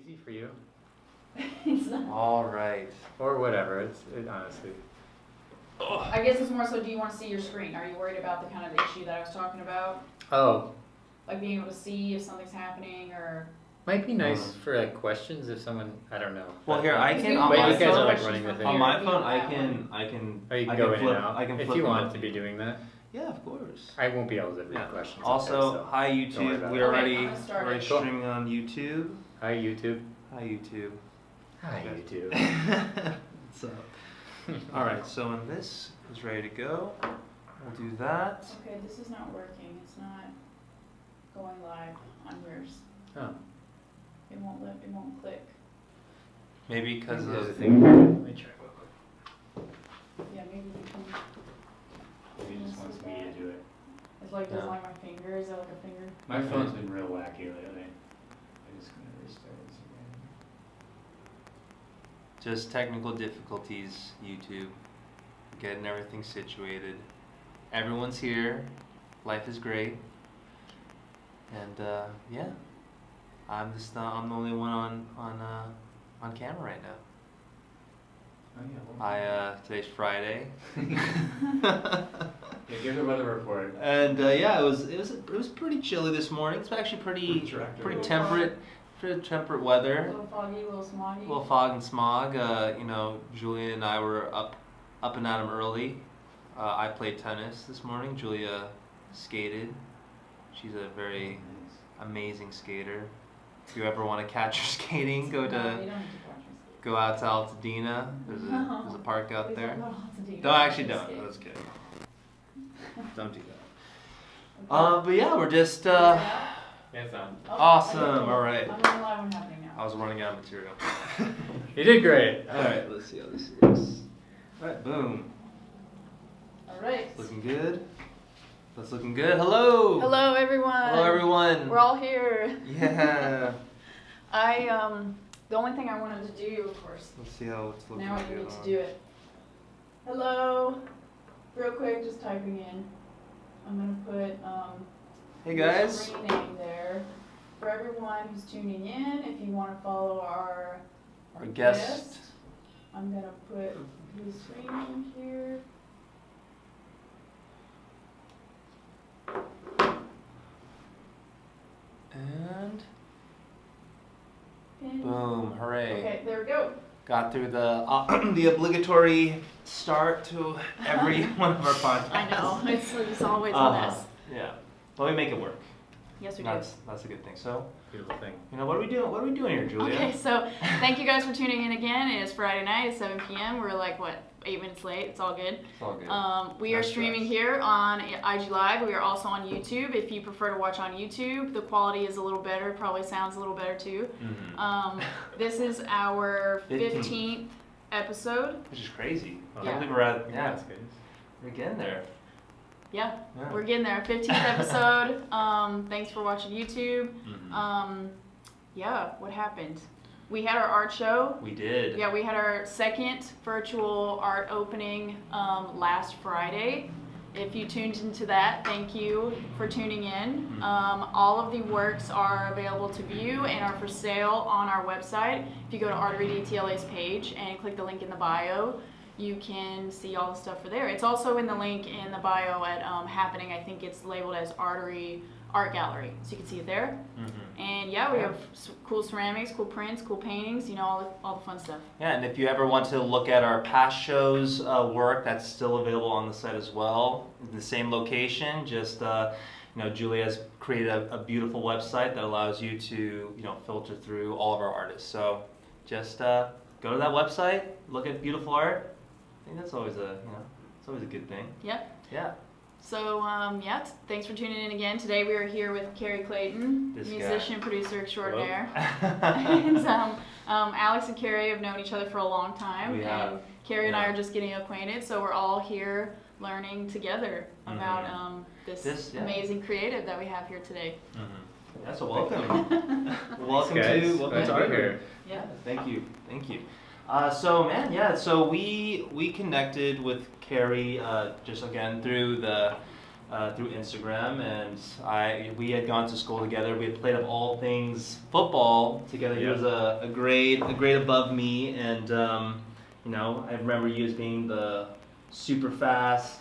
easy for you. It's not. All right. Or whatever. It honestly. I guess it's more so, do you want to see your screen? Are you worried about the kind of issue that I was talking about? Oh. Like being able to see if something's happening or... Might be nice for like questions if someone, I don't know. Well, here I can on But my you guys phone. are like running the thing. on my Here, phone that I can Or you can I go can in flip, and out. I can if flip you them want up. to be doing that. Yeah, of course. I won't be able to read Yeah. questions. Also, okay, so hi don't worry YouTube. about We're it. Okay, already I'm gonna start already it. streaming on YouTube. Hi YouTube. Hi YouTube. Hi YouTube. So, all right. So when this is ready to go, we'll do that. Okay, this is not working. It's not going live on yours. Oh. It won't click. Maybe because There's a of thing. Let me try real quick. Yeah, maybe we can... Maybe it just wants me to do it. It's like, doesn't Yeah. like my finger. Is that like a finger? My phone's been real wacky lately. I'm just gonna restart this again. just technical difficulties. YouTube, getting everything situated. Everyone's here. Life is great. And yeah, I'm the only one on camera right now. Oh yeah. Today's Friday. Yeah, give the weather report. And yeah, it was pretty chilly this morning. It's actually pretty temperate weather. A little foggy, a little smoggy. A little fog and smog. You know, Julia and I were up and at 'em early. I played tennis this morning. Julia skated. She's a very amazing skater. If you ever want to catch her skating, No, you don't need to watch me skate. go out to Altadena. There's a park out Please there. don't go to Altadena. No, actually don't. Skate. I was kidding. Don't do that. But yeah, we're just Yeah, it's on. Oh, awesome. I did. All right. I'm on the live one happening now. I was running out of material. You did great. All right, let's see how this is. All right, boom. All right. Looking good. That's looking good. Hello. Hello, everyone. Hello, everyone. We're all here. Yeah. The only thing I wanted to do, of course, Let's see how it's looking. now I need to do it. Hello. Real quick, just typing in. I'm gonna put Hey the guys. screen name there for everyone who's tuning in. If you want to follow our guest. I'm gonna put his screen name here. And Pin. boom, hooray. Okay, there we go. Got through the the obligatory start to every one of our podcasts. I know, it's always a Uh-huh. mess. Yeah. But we make it work. Yes, we do. That's a good thing. So, Beautiful thing. you know, what are we doing? What are we doing here, Julia? Okay, so thank you guys for tuning in again. It is Friday night at 7 p.m. We're like, 8 minutes late. It's all good. It's all good. We are Nice streaming dress. here on IG Live. We are also on YouTube. If you prefer to watch on YouTube, the quality is a little better. It probably sounds a little better too. Mm-hmm. This is our 15th. 15th episode. Which is crazy. I Yeah. can't believe we're at Congrats, guys. we're getting there. Yeah, Yeah. we're getting there. 15th episode. Thanks for watching YouTube. Mhm. Yeah, what happened? We had our art show. We did. Yeah, we had our second virtual art opening last Friday. If you tuned into that, thank you for tuning in. All of the works are available to view and are for sale on our website. If you go to Artory DTLA's page and click the link in the bio, you can see all the stuff for there. It's also in the link in the bio at Happening. I think it's labeled as Artory Art Gallery, so you can see it there. Mm-hmm. And yeah, we have cool ceramics, cool prints, cool paintings, you know, all the fun stuff. Yeah, and if you ever want to look at our past shows work, that's still available on the site as well. In the same location, just you know, Julia has created a beautiful website that allows you to, you know, filter through all of our artists. So just go to that website, look at beautiful art. I think that's always it's always a good thing. Yep. Yeah. So yeah, thanks for tuning in again. Today we are here with Carey Clayton, This musician, producer extraordinaire. Hello. And Alex and Carey have known each other for a long time. We have. And Carey and I Yeah. are just getting acquainted, so we're all here learning together about this yeah. amazing creative that we have here today. Mm-hmm. Yeah, so welcome. welcome Guys, to glad to be here. Yeah. Thank you. So man, yeah. So we connected with Carey just again through the through Instagram, and we had gone to school together. We had played of all things football together. He Yeah. was a grade above me, and you know, I remember you as being the super fast,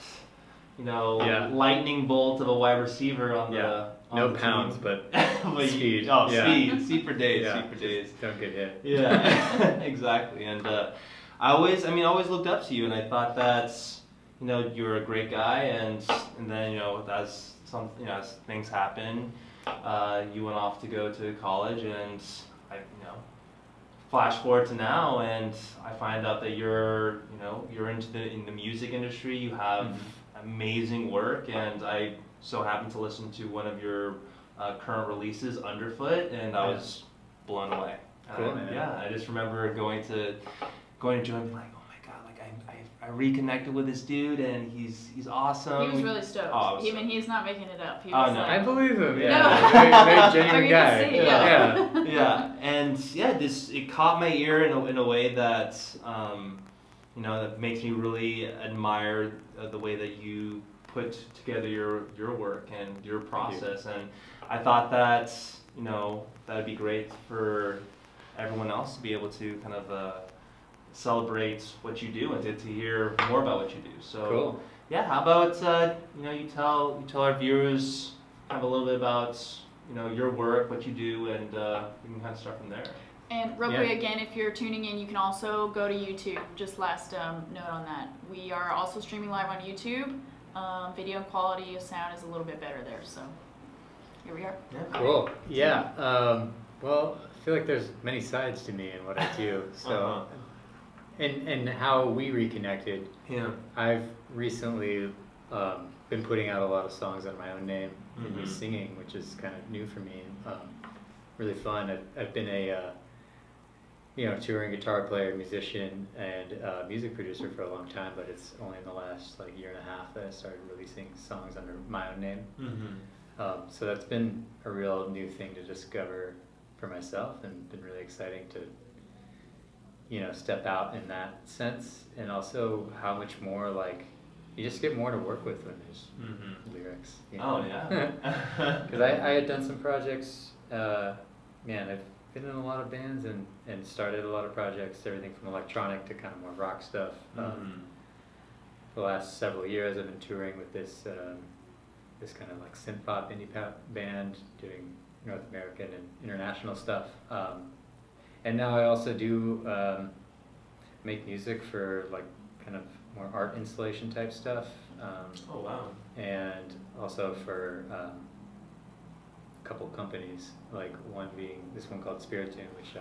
you know, Yeah. lightning bolt of a wide receiver on Yeah. the No the pounds, team. but speed. Oh, Yeah. speed for days, Yeah. speed for days. Just don't get hit. Yeah, exactly. And I always looked up to you, and I thought that, you know, you were a great guy, and then, you know, as things happen, you went off to go to college, and I, you know, flash forward to now, and I find out that you're in the music industry. You have amazing work, and I so happened to listen to one of your current releases, Underfoot, and I was blown away. Cool, man. Yeah, I just remember going to join and being like, oh my god, like I reconnected with this dude, and he's awesome. He was really stoked. Oh, I was Even he's not making it up. He Oh, was no. like, I believe him. Yeah. Yeah, No. very Oh, genuine you guy. can see, Yeah. Yeah, and yeah, it caught my ear in a way that you know, that makes me really admire the way that you put together your work and your process. And I thought that, you know, that'd be great for everyone else to be able to kind of celebrate what you do and to hear more about what you do. So Cool. yeah, how about you know, you tell our viewers kind of a little bit about, you know, your work, what you do, and we can kind of start from there. And real Yeah. quick, again, if you're tuning in, you can also go to YouTube. Just last note on that. We are also streaming live on YouTube. Video and quality of sound is a little bit better there, so here we are. Yeah. Cool. Yeah. Well, I feel like there's many sides to me and what I do. So, Uh-huh. and how we reconnected. Yeah. I've recently been putting out a lot of songs under my own name and Mhm. me singing, which is kind of new for me. Really fun. I've been a you know, touring guitar player, musician, and music producer for a long time, but it's only in the last like year and a half that I started releasing songs under my own name. Mm-hmm. So that's been a real new thing to discover for myself, and been really exciting to, you know, step out in that sense, and also how much more like you just get more to work with when there's Mm-hmm. lyrics. You Oh know? yeah. Because I had done some projects, man, I've been in a lot of bands and started a lot of projects, everything from electronic to kind of more rock stuff. Mhm. The last several years I've been touring with this this kind of like synth pop, indie pop band, doing North American and international stuff. And now I also do make music for like kind of more art installation type stuff. Oh wow. And also for a couple companies, like one being this one called Spiritune, which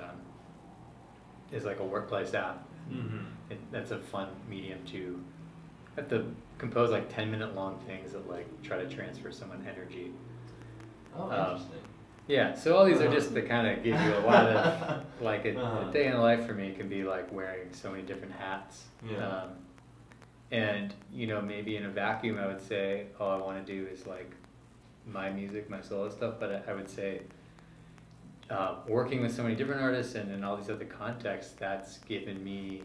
is like a workplace app. Mm-hmm. That's a fun medium to have to compose like 10-minute long things that like try to transfer someone energy. Oh, Um, interesting. Yeah, so all these are just to kind of give you a lot of like Uh-huh. a day in the life for me can be like wearing so many different hats. Yeah. And you know, maybe in a vacuum I would say all I want to do is like my music, my solo stuff, but I would say working with so many different artists and in all these other contexts, that's given me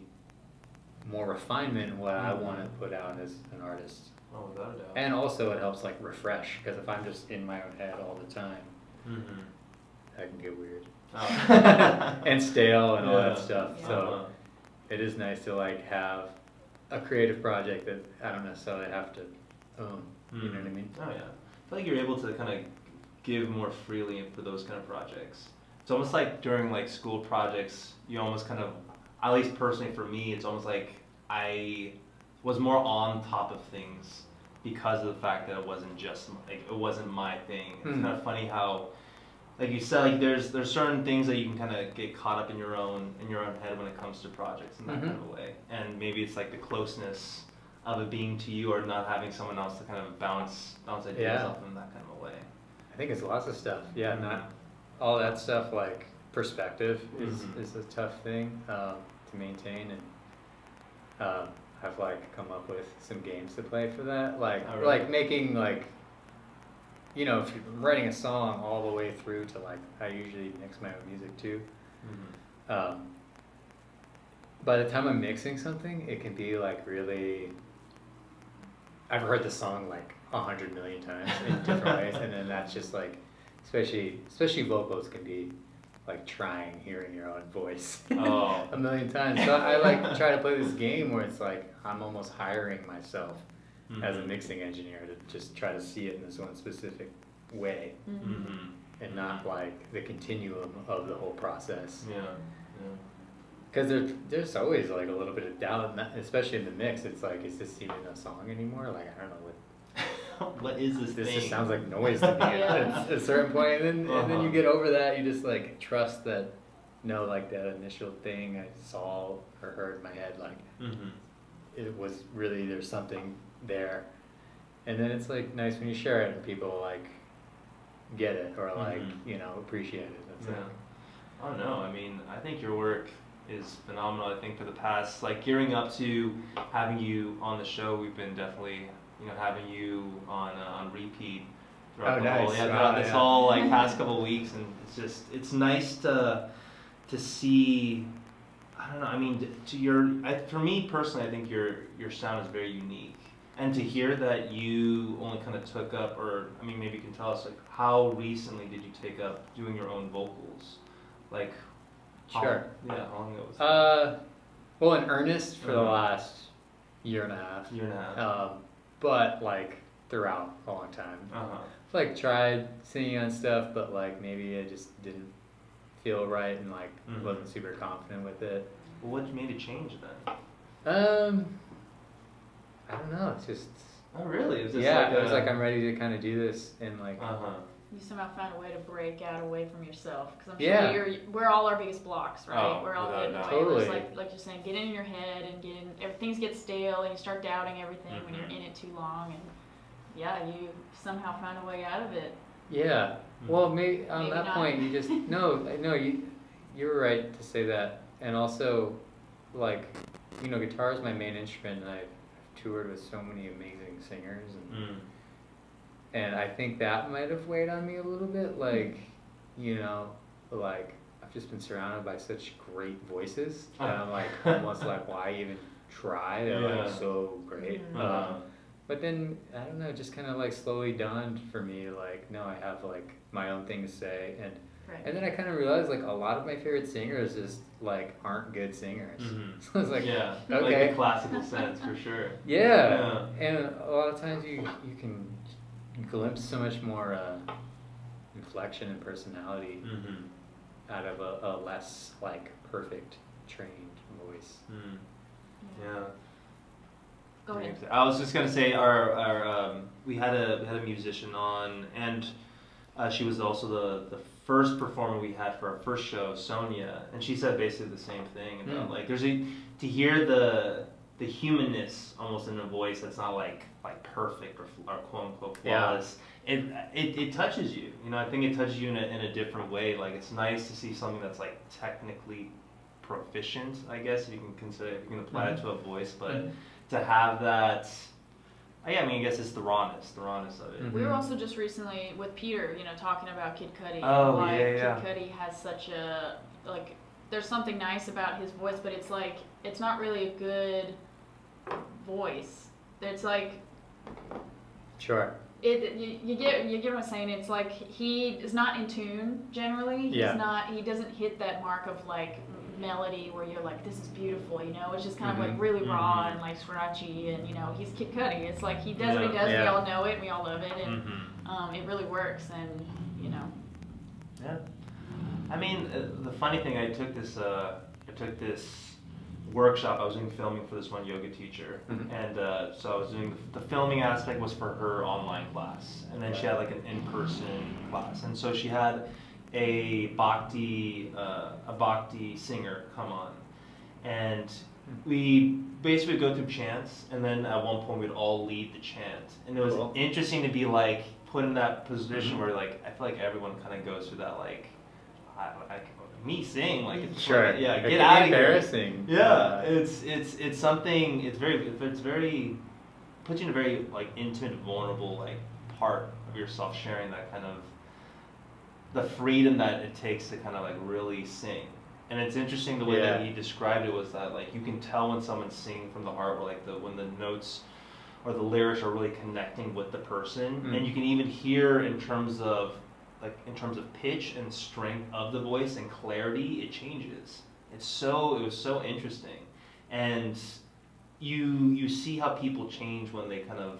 more refinement in what I want to put out as an artist. Oh, without a doubt. And also it helps like refresh, because if I'm just in my own head all the time, Mm-hmm. that can get weird. Oh. And stale and all Yeah. that stuff. Yeah. So it is nice to like have a creative project that I don't necessarily have to own. You know what I mean? Oh yeah. I feel like you're able to kind of give more freely for those kind of projects. It's almost like during like school projects, you almost kind of, at least personally for me, it's almost like I was more on top of things because of the fact that it wasn't just like it wasn't my thing. It's kind of funny how, like you said, like there's certain things that you can kind of get caught up in your own head when it comes to projects in that kind of a way. And maybe it's like the closeness of it being to you, or not having someone else to kind of bounce ideas Yeah. off in that kind of a way. I think it's lots of stuff. Yeah, not all that stuff like perspective is a tough thing to maintain, and I've like come up with some games to play for that, like Oh, really? like making like, you know, if you're writing a song all the way through to like I usually mix my own music too. By the time I'm mixing something, it can be like really I've heard the song like 100 million times in different ways, and then that's just like, especially vocals can be like trying hearing your own voice Oh. a million times. So I like try to play this game where it's like I'm almost hiring myself as a mixing engineer to just try to see it in this one specific way, and not like the continuum of the whole process. Yeah. Because there's always like a little bit of doubt, especially in the mix. It's like, is this even a song anymore? Like, I don't know what. What is this This thing? just sounds like noise to me Yeah. at a certain point, and then you get over that. You just like trust that, no, like that initial thing I saw or heard in my head, like it was really, there's something there, and then it's like nice when you share it and people like get it or like appreciate it. That's Yeah. Oh no, I mean, I think your work is phenomenal. I think for the past, like gearing up to having you on the show, we've been definitely, having you on repeat throughout the whole, throughout this whole like past couple of weeks, and it's nice to see. I don't know. I mean, for me personally, I think your sound is very unique, and to hear that you only kind of took up, or I mean, maybe you can tell us like how recently did you take up doing your own vocals, like. Sure. How long ago was that? Well, in earnest for the last year and a half. But like throughout a long time. Like tried singing on stuff, but like maybe I just didn't feel right and like wasn't super confident with it. Well, what made it change then? I don't know. It's just. Oh really? It was just it was like I'm ready to kind of do this and like. You somehow found a way to break out away from yourself, because I'm sure Yeah. we're all our biggest blocks, right? Oh, we're all without getting doubt. away. Totally. It's like you're saying, get in your head and things get stale and you start doubting everything when you're in it too long, and you somehow found a way out of it. Yeah. Well, maybe on Maybe that not. point you just no. You were right to say that, and also, like, guitar is my main instrument, and I've toured with so many amazing singers, and I think that might have weighed on me a little bit. Like, like I've just been surrounded by such great voices that I'm like almost like, why even try? They're like so great. But then I don't know, just kind of like slowly dawned for me, like, no, I have like my own thing to say, and then I kind of realized like a lot of my favorite singers just like aren't good singers. So it's like, okay, like the classical sense for sure. Yeah. And a lot of times you can glimpse so much more inflection and personality out of a less like perfect trained voice. Yeah. Go ahead. I was just gonna say we had a musician on, and she was also the first performer we had for our first show, Sonia, and she said basically the same thing about like to hear the humanness almost in a voice that's not like perfect or quote unquote flawless. It touches you. I think it touches you in a different way. Like it's nice to see something that's like technically proficient, I guess if you can apply it to a voice, but to have that, I guess it's the rawness of it. We were also just recently with Peter, talking about Kid Cudi. Oh, and yeah. Kid Cudi has such a, like, there's something nice about his voice, but it's like, it's not really a good voice. It's like, Sure. You get what I'm saying. It's like he is not in tune generally. He doesn't hit that mark of like melody where you're like, this is beautiful, It's just kind of like really raw and like scratchy, and he's Kid Cudi. It's like he does what he does. We all know it. We all love it, and it really works. And Yeah. I mean, the funny thing, I took this workshop. I was doing filming for this one yoga teacher, and so I was doing the filming aspect was for her online class, and then she had like an in-person class, and so she had a bhakti singer come on, and we basically go through chants, and then at one point we'd all lead the chant, and it was interesting to be like put in that position where like I feel like everyone kind of goes through that like me sing like it's Sure. like, get can out be of embarrassing. here. Yeah, it's something. It's very puts you in a very like intimate, vulnerable like part of yourself, sharing that kind of the freedom that it takes to kind of like really sing. And it's interesting the way that he described it was that like you can tell when someone's singing from the heart, or like when the notes or the lyrics are really connecting with the person, Mm. and you can even hear in terms of pitch and strength of the voice and clarity, it changes. It was so interesting, and you see how people change when they kind of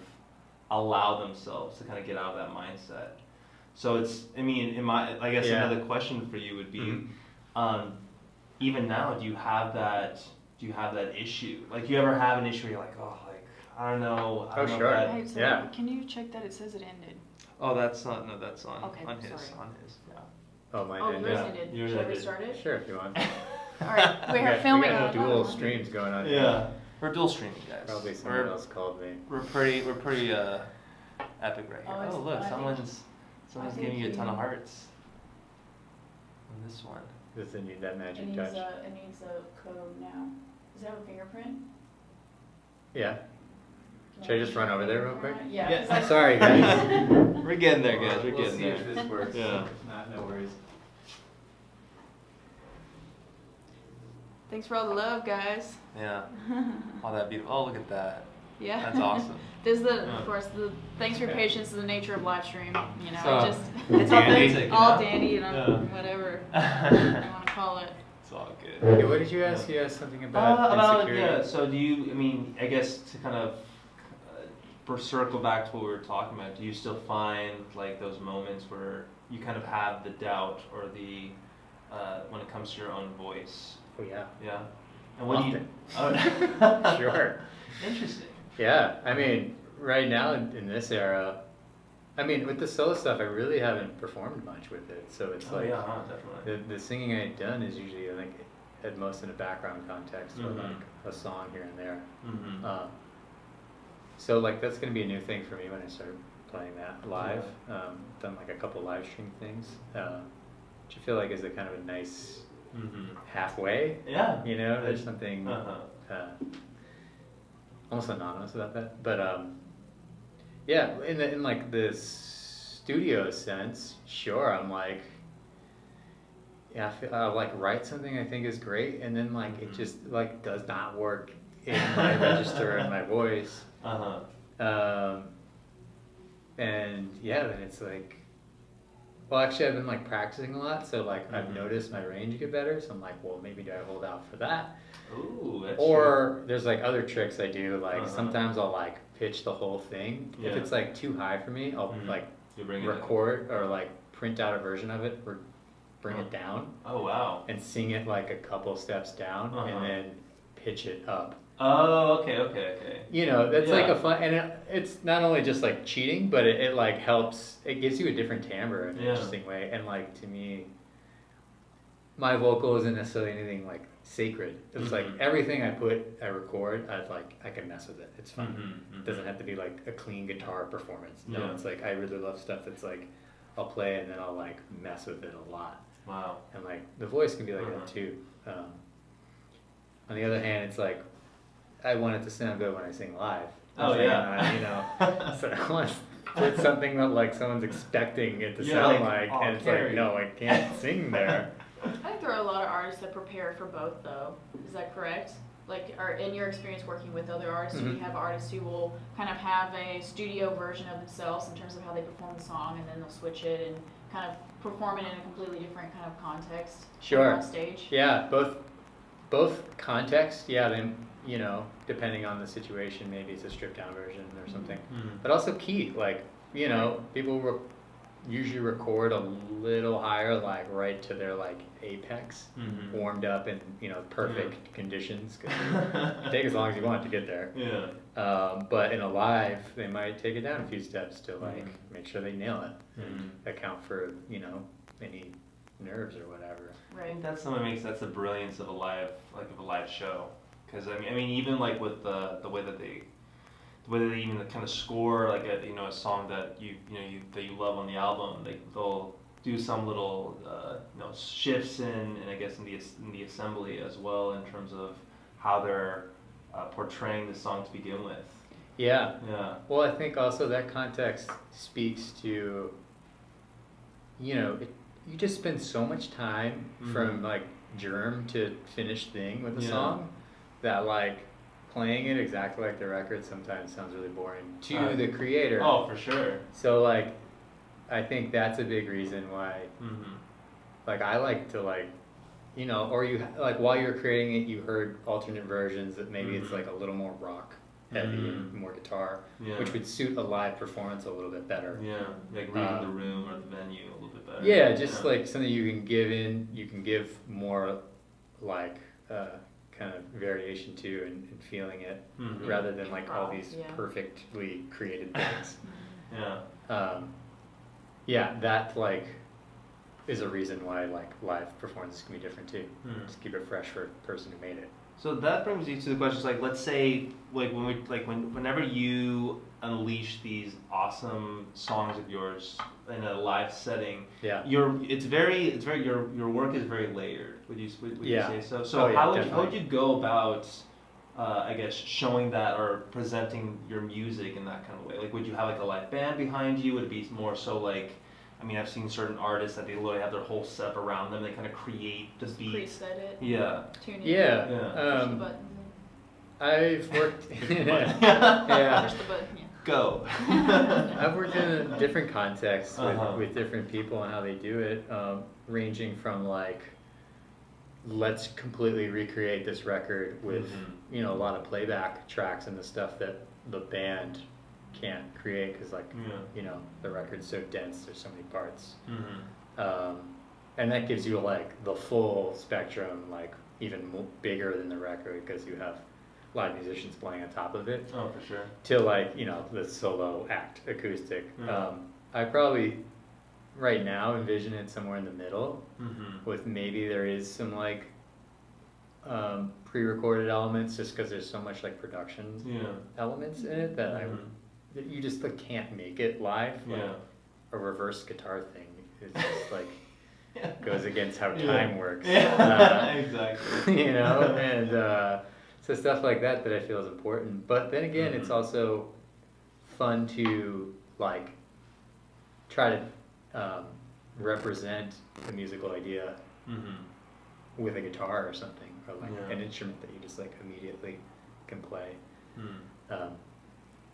allow themselves to kind of get out of that mindset. So I guess Yeah. another question for you would be, Mhm. even now, do you have that issue? Like, do you ever have an issue where you're like, oh, like, I don't know. Oh, if sure. that- Hey, so Yeah. can you check that it says it ended? Oh, that's on his, Okay, on sorry. his, yeah. Oh, mine Oh, did. yours Yeah. ended. Yours Should I ended. restart it? Sure, if you want. Alright, we are got- filming we got a dual streams going on. here. Yeah. We're dual streaming, guys. Probably someone else called me. We're pretty epic right here. Oh, it's- Oh, look, I think- someone's I think giving you a ton of you- hearts. On this one. Does it need that It magic needs touch? a code now. Does it have a fingerprint? Yeah. Can Should I just run over there real quick? Yeah. Yeah. 'cause I- Sorry, guys. We're getting there, guys. We're We'll getting see there. if this works. Yeah. If not, no worries. Thanks for all the love, guys. Yeah. All that beautiful. Oh, look at that. Yeah. That's awesome. This is Yeah. of course, thanks for your Okay. patience is the nature of live stream. You know, So, it just it's all dandy. basic, you all know? dandy and Yeah. whatever you want to call it. It's all good. Okay, what did you ask? You asked something about insecurity. So do you? I mean, I guess to kind of circle back to what we were talking about. Do you still find like those moments where you kind of have the doubt or the when it comes to your own voice? Oh yeah. Yeah. And what do you? Often. Oh. Sure. Interesting. Yeah, I mean, right now in this era, I mean, with the solo stuff, I really haven't performed much with it. So it's Oh like yeah, definitely. the singing I've done is usually, I think, at most in a background context or Mhm. like a song here and there. Mm-hmm. So like that's gonna be a new thing for me when I start playing that live. Done like a couple live stream things, which I feel like is a kind of a nice Mm-hmm. halfway. Yeah. You know, there's something Uh-huh. almost anonymous about that, but yeah, in like the studio sense, sure, I'm like, yeah, I'll like write something I think is great, and then like it just like does not work in my register and my voice, Uh-huh. and yeah, then it's like, well, actually, I've been like practicing a lot, so like I've Mhm. noticed my range get better, so I'm like, well, maybe do I hold out for that? Ooh, that's Or there's like other tricks I do, like Uh-huh. sometimes I'll like pitch the whole thing. Yeah. If it's like too high for me, I'll Mhm. like You bring it record or like print out a version of it or bring it down Oh wow. and sing it like a couple steps down Uh-huh. and then pitch it up. Oh, okay. You know, that's like Yeah. a fun, and it's not only just like cheating, but it like helps, it gives you a different timbre in an Yeah. interesting way. And like to me, my vocal isn't necessarily anything like sacred. It's like Mhm. everything I record, I can mess with it. It's fun. Mhm, It doesn't have to be like a clean guitar performance. No, Yeah. it's like I really love stuff that's like I'll play and then I'll like mess with it a lot. Wow. And like the voice can be like Uh-huh. that too. On the other hand, it's like I want it to sound good when I sing live. Oh, saying, yeah. you know, so I want to put something that like someone's expecting it to Yeah, sound like, like, oh, and it's Carey. like, no, I can't sing there. I think there are a lot of artists that prepare for both, though. Is that correct? Like, or in your experience working with other artists, do you Mhm. have artists who will kind of have a studio version of themselves in terms of how they perform the song, and then they'll switch it and kind of perform it in a completely different kind of context Sure. on stage? Yeah, both context. Yeah, then you know, depending on the situation, maybe it's a stripped down version or something. Mhm. But also key, like you know, people usually record a little higher, like right to their like apex, Mhm. warmed up in you know perfect conditions. 'Cause you take as long as you want to get there. Yeah. But in a live, they might take it down a few steps to like Mhm. make sure they nail it and Mhm. account for you know any nerves or whatever. I Right. think that's that's the brilliance of a live show. Because I mean, even like with the way that they even kind of score like a song that you love on the album, they'll do some little shifts and I guess in the assembly as well in terms of how they're portraying the song to begin with. Yeah. Yeah. Well, I think also that context speaks to, you know, you just spend so much time from Mhm. like germ to finished thing with a Yeah. song that like playing it exactly like the record sometimes sounds really boring to Right. the creator. Oh, for sure. So like, I think that's a big reason why. Mm-hmm. Like I like to like, you know, or you like while you're creating it, you heard alternate versions that maybe it's like a little more rock heavy and more guitar, Yeah. which would suit a live performance a little bit better. Yeah, like reading the room or the venue a little bit better. Yeah, just like something you can give more like kind of variation to and feeling it Mhm. rather than like all these Yeah. perfectly created things. Yeah. Yeah, that like is a reason why like live performances can be different too. Just keep it fresh for the person who made it. So that brings you to the questions like, let's say like whenever you unleash these awesome songs of yours in a live setting, Yeah. your work is very layered. Would you Yeah. say so? So Oh, yeah, how would definitely. you go about I guess showing that or presenting your music in that kind of way? Like, would you have like a live band behind you? Would it be more so like, I mean, I've seen certain artists that they literally have their whole set around them. They kind of create the Just beat. preset it. Yeah. Tune it. Yeah. Yeah. Push the buttons. I've worked. Push the button. Yeah. Push the button. Yeah. Go. I've worked in different contexts Uh-huh. with different people and how they do it, ranging from like, let's completely recreate this record with, Mhm. you know, a lot of playback tracks and the stuff that the band can't create because like, Yeah. you know, the record's so dense, there's so many parts. Mm-hmm. And that gives you like the full spectrum, like even bigger than the record because you have live musicians playing on top of it. Oh, for sure. To like, you know, the solo act acoustic. Yeah. I probably right now envision it somewhere in the middle Mm-hmm. with maybe there is some like pre-recorded elements just because there's so much like production Yeah. elements in it that Mhm. that you just like can't make it live. Like, Yeah. a reverse guitar thing is just like Yeah. goes against how Yeah. time works. Yeah. Exactly. You know, and so stuff like that I feel is important. But then again, it's Mhm. also fun to like try to represent the musical idea Mm-hmm. with a guitar or something, or like Yeah. an instrument that you just like immediately can play. Mm.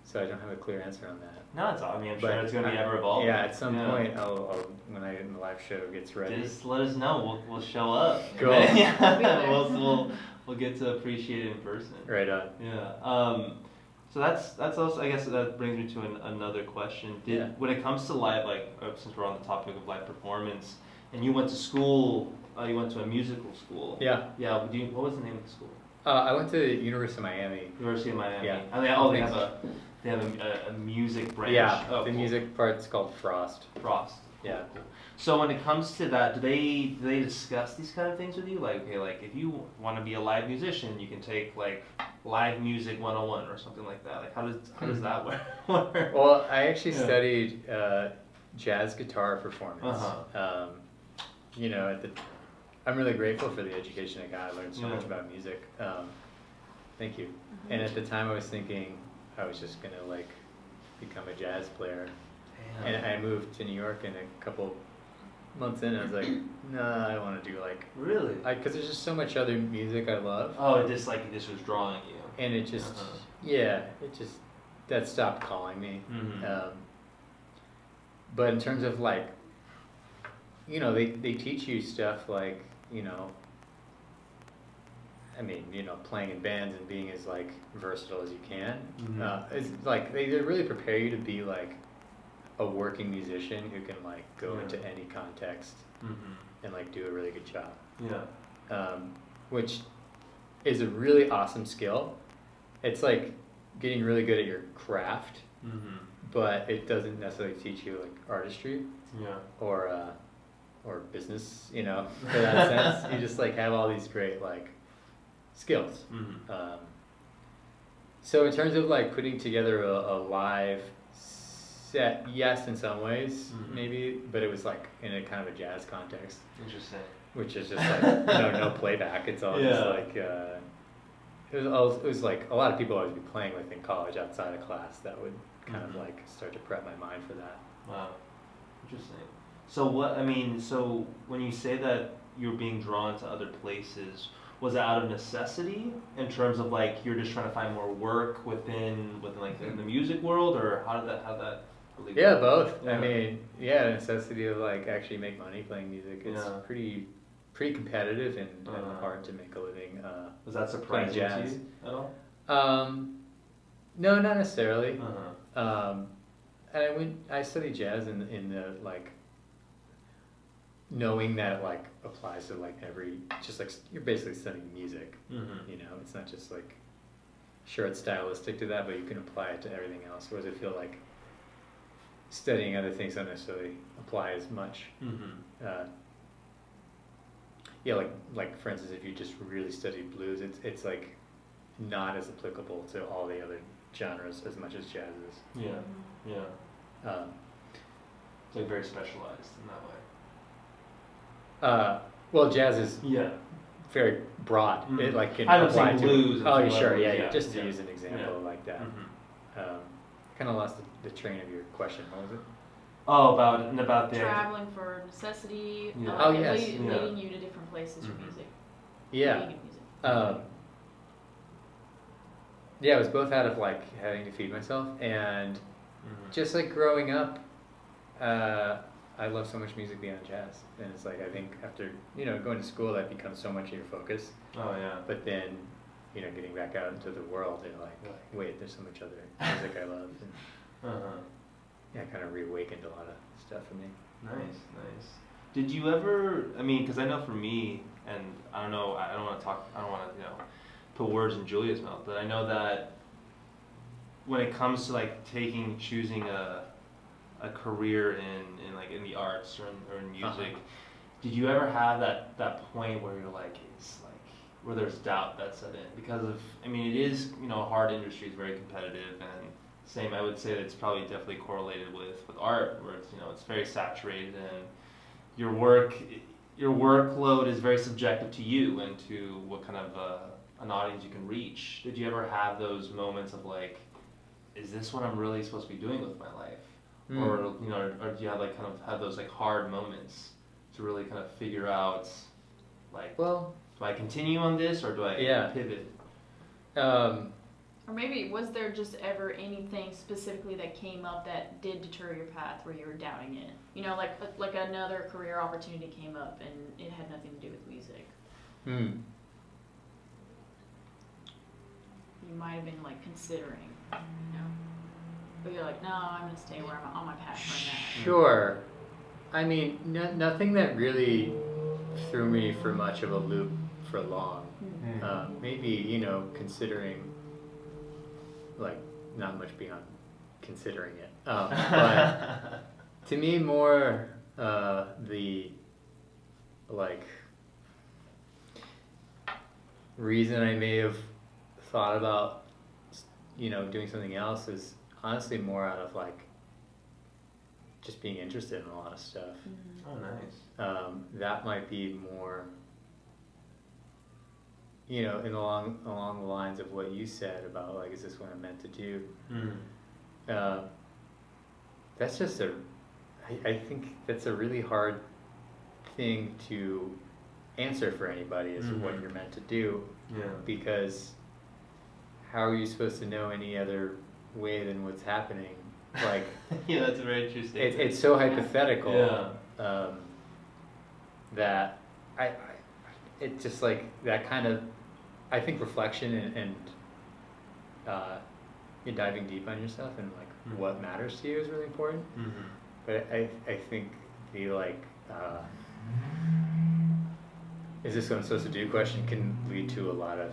So I don't have a clear answer on that. No, it's. I mean, I'm sure But it's going to be I- ever evolving. Yeah, at some Yeah. point, I'll when the live show gets ready. Just let us know. We'll show up. Cool. Yeah. Be there. We'll get to appreciate it in person. Right on. Yeah. So that's also, I guess that brings me to another question. Yeah. When it comes to live, like since we're on the topic of live performance, and you went to school, you went to a musical school. Yeah. Yeah. What was the name of the school? I went to University of Miami. University of Miami. Yeah. And they have a music branch. Yeah, Oh, the cool. music part's called Frost. Frost. Cool, Yeah. cool. So when it comes to that, do they discuss these kind of things with you? Like, okay, like if you want to be a live musician, you can take like live music 101 or something like that. Like how does that work? Well, I actually Yeah. studied jazz guitar performance. Uh-huh. You know, I'm really grateful for the education I got. I learned so Yeah. much about music. Thank you. And at the time, I was thinking I was just gonna like become a jazz player. Damn. And I moved to New York, and a couple months in, I was like, nah, I want to do like, Really? because there's just so much other music I love, Oh, it just was drawing you. and it just, Uh-huh. yeah, that stopped calling me. Mhm. But in terms of like, you know, they teach you stuff like, you know, I mean, you know, playing in bands and being as like versatile as you can. Mhm. It's like they really prepare you to be like a working musician who can like go Yeah. into any context Mhm. and like do a really good job. Yeah. Which is a really awesome skill. It's like getting really good at your craft, Mhm. but it doesn't necessarily teach you like artistry Yeah. or business, you know, for that sense. You just like have all these great like skills. Mhm. So in terms of like putting together a live set, yes, in some ways, Mhm. maybe, but it was like in a kind of a jazz context, Interesting. which is just like, you know, no playback. It's all just Yeah. like, it was like a lot of people I would be playing with in college outside of class that would kind of Mhm. like start to prep my mind for that. Wow. Interesting. So so when you say that you're being drawn to other places, Was it out of necessity in terms of like you're just trying to find more work within like in the music world, or how did that really Yeah, work? both. I Yeah. mean, yeah, the necessity of like actually make money playing music. It's Yeah. pretty competitive and Uh-huh. hard to make a living. Was that surprising to jazz. you at all? No, not necessarily. Uh-huh. And I studied jazz in the like knowing that it like applies to like just like you're basically studying music. Mm-hmm. You know, it's not just like sure it's stylistic to that, but you can apply it to everything else. Whereas I feel like studying other things don't necessarily apply as much. Mm-hmm. Yeah, like for instance, if you just really studied blues, it's like not as applicable to all the other genres as much as jazz is. Yeah. Yeah. Um, It's like very specialized in that way. well, jazz is Yeah. very broad. Mhm. It like can I don't apply say to. blues Oh, and sure, blues, yeah, yeah, just to yeah, use an example yeah. like that. Mm-hmm. Kind of lost the train of your question. What was it? Oh, about the Traveling for necessity, Yeah. Oh, yes. Yeah. leading you to different places for Mhm. music. Yeah. Being in music. Yeah, it was both out of like having to feed myself and Mhm. just like growing up. I love so much music beyond jazz, and it's like I think after going to school that becomes so much of your focus. Oh yeah. But then getting back out into the world, you're like, wait, there's so much other music I love, and Uh-huh. yeah, it kind of reawakened a lot of stuff for me. Nice. Did you ever? I mean, because I know for me, and I don't know. I don't want to talk. I don't want to put words in Julia's mouth, but I know that when it comes to like choosing a career in the arts or in music, did you ever have that point where you're like it's like where there's doubt that set in because of I mean it is a hard industry, it's very competitive, and same I would say that it's probably definitely correlated with art where it's it's very saturated, and your workload is very subjective to you and to what kind of an audience you can reach. Did you ever have those moments of like, is this what I'm really supposed to be doing with my life? Or or do you have like kind of have those like hard moments to really kind of figure out like, Well, do I continue on this or do I pivot? Or maybe was there just ever anything specifically that came up that did deter your path where you were doubting it? Like another career opportunity came up and it had nothing to do with music. You might have been like considering, but you're like, no, I'm gonna stay where I'm on my path right now. Sure. I mean, nothing that really threw me for much of a loop for long. Maybe considering, like, not much beyond considering it. But to me, more the like reason I may have thought about doing something else is honestly more out of like just being interested in a lot of stuff. Oh, nice. That might be more along the lines of what you said about like, is this what I'm meant to do? That's just I think that's a really hard thing to answer for anybody is what you're meant to do. Yeah. Because how are you supposed to know any other way than what's happening? Like, yeah, that's a very true statement. it's so hypothetical. Yeah. That it just like that kind of, I think reflection and you're diving deep on yourself and like what matters to you is really important. But I think the like, is this what I'm supposed to do question can lead to a lot of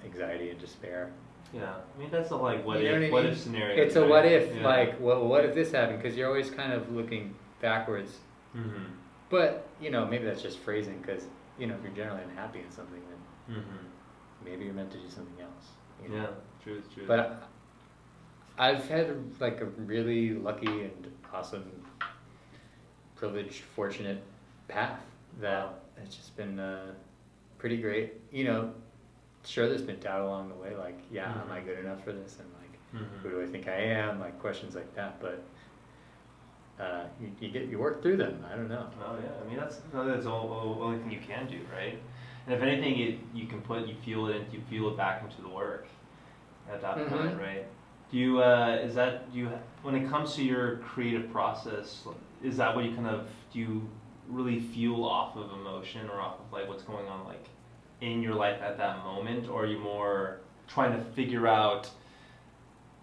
anxiety and despair. Yeah, I mean that's a like what You know if what I what mean? if scenario. It's a right? what if, Yeah. like, well, what if this happened? Because you're always kind of looking backwards. But, maybe that's just phrasing because, if you're generally unhappy in something, then maybe you're meant to do something else. Yeah, true. But I've had, like, a really lucky and awesome, privileged, fortunate path that has just been pretty great. Sure, there's been doubt along the way, like, am I good enough for this? And, like, who do I think I am? Like, questions like that. But you work through them. I don't know. Oh yeah, I mean that's the only thing you can do, right? And if anything, you feel it back into the work at that Mm-hmm. point, right? When it comes to your creative process, is that what do you really fuel off of emotion or off of like what's going on like in your life at that moment, or are you more trying to figure out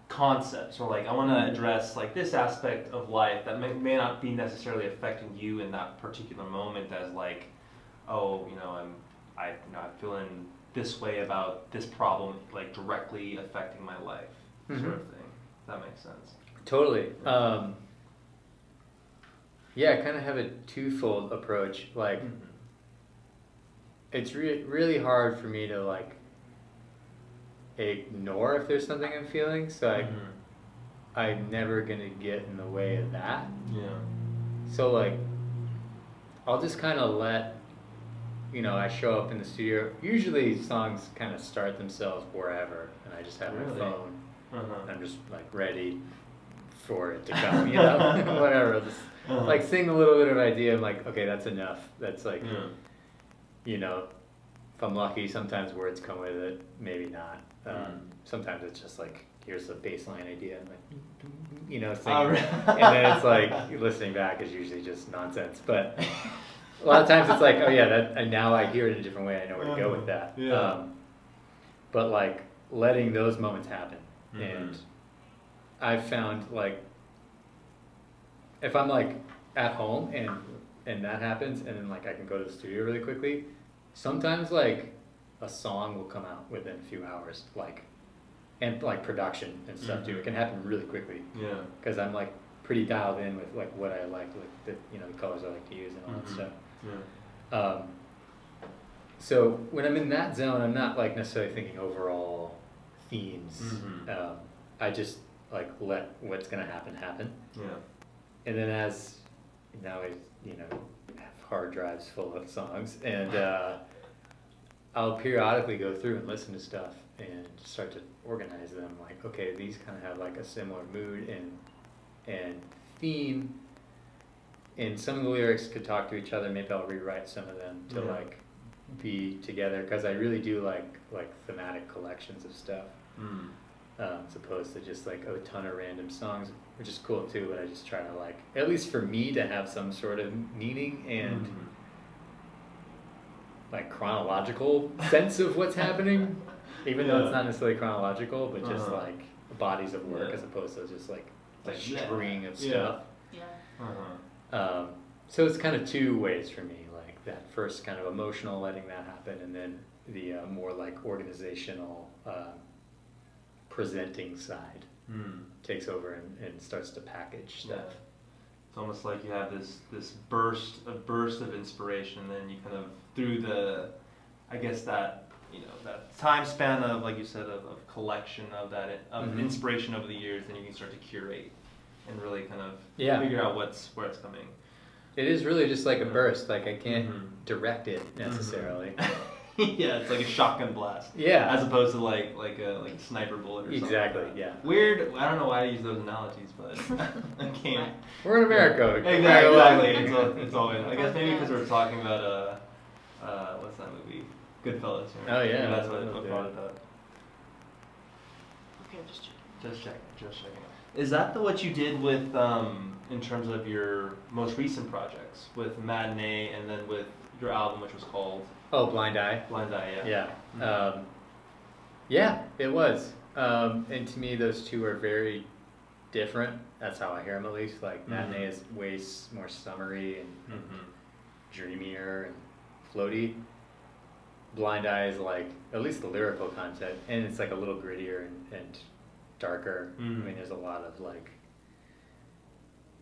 concepts, or like I want to address like this aspect of life that may not be necessarily affecting you in that particular moment, as like, oh, I'm feeling this way about this problem, like directly affecting my life, Mm-hmm. sort of thing. If that makes sense. Totally. Yeah, I kind of have a twofold approach. Like, it's really hard for me to like ignore if there's something I'm feeling. So I'm never gonna get in the way of that. Yeah. So like, I'll just kind of let, I show up in the studio. Usually songs kind of start themselves wherever, and I just have my Really? phone. Uh-huh. I'm just like ready for it to come, whatever. I'll just like sing a little bit of idea. I'm like, okay, that's enough. That's like, if I'm lucky, sometimes words come with it, maybe not. Sometimes it's just like, here's the baseline idea, and like, sing. And then it's like, listening back is usually just nonsense. But a lot of times it's like, oh yeah, and now I hear it in a different way. I know where to go with that. Yeah. But like letting those moments happen. And I've found like, if I'm like at home and that happens, and then like I can go to the studio really quickly, sometimes like a song will come out within a few hours, and like production and stuff too. It can happen really quickly. Yeah. Because I'm like pretty dialed in with like what I like the the colors I like to use and all that stuff. Yeah. So when I'm in that zone, I'm not like necessarily thinking overall themes. I just like let what's gonna happen. Yeah. And then as now I have hard drives full of songs, and I'll periodically go through and listen to stuff and start to organize them. Like, okay, these kind of have like a similar mood and theme, and some of the lyrics could talk to each other. Maybe I'll rewrite some of them to like be together, because I really do like thematic collections of stuff. As opposed to just like a ton of random songs, which is cool too, but I just try to like, at least for me, to have some sort of meaning and like chronological sense of what's happening, even though it's not necessarily chronological, but just like bodies of work as opposed to just like a string of stuff. Yeah. So it's kind of two ways for me, like that first kind of emotional, letting that happen, and then the more like organizational presenting side takes over and starts to package stuff. It's almost like you have this burst of inspiration, and then you kind of, through that that time span of, like you said, of collection of that inspiration over the years, then you can start to curate and really kind of figure out where it's coming. It is really just like a burst. Like I can't direct it necessarily. Yeah, it's like a shotgun blast. Yeah. As opposed to like a sniper bullet or something. Exactly, yeah. Weird, I don't know why I use those analogies, but I can't. We're in America. Exactly. It's always, I guess maybe because we're talking about, what's that movie? Goodfellas. Right? Oh, yeah. Maybe that's what brought it up. Okay, just checking. Just checking. Is that what you did with, in terms of your most recent projects, with Matinee and then with your album, which was called? Oh, Blind Eye. Blind Eye, yeah. Yeah. Yeah, it was. And to me, those two are very different. That's how I hear them, at least. Like, Matinee is way more summery and dreamier and floaty. Blind Eye is like, at least the lyrical content, and it's like a little grittier and darker. I mean, there's a lot of like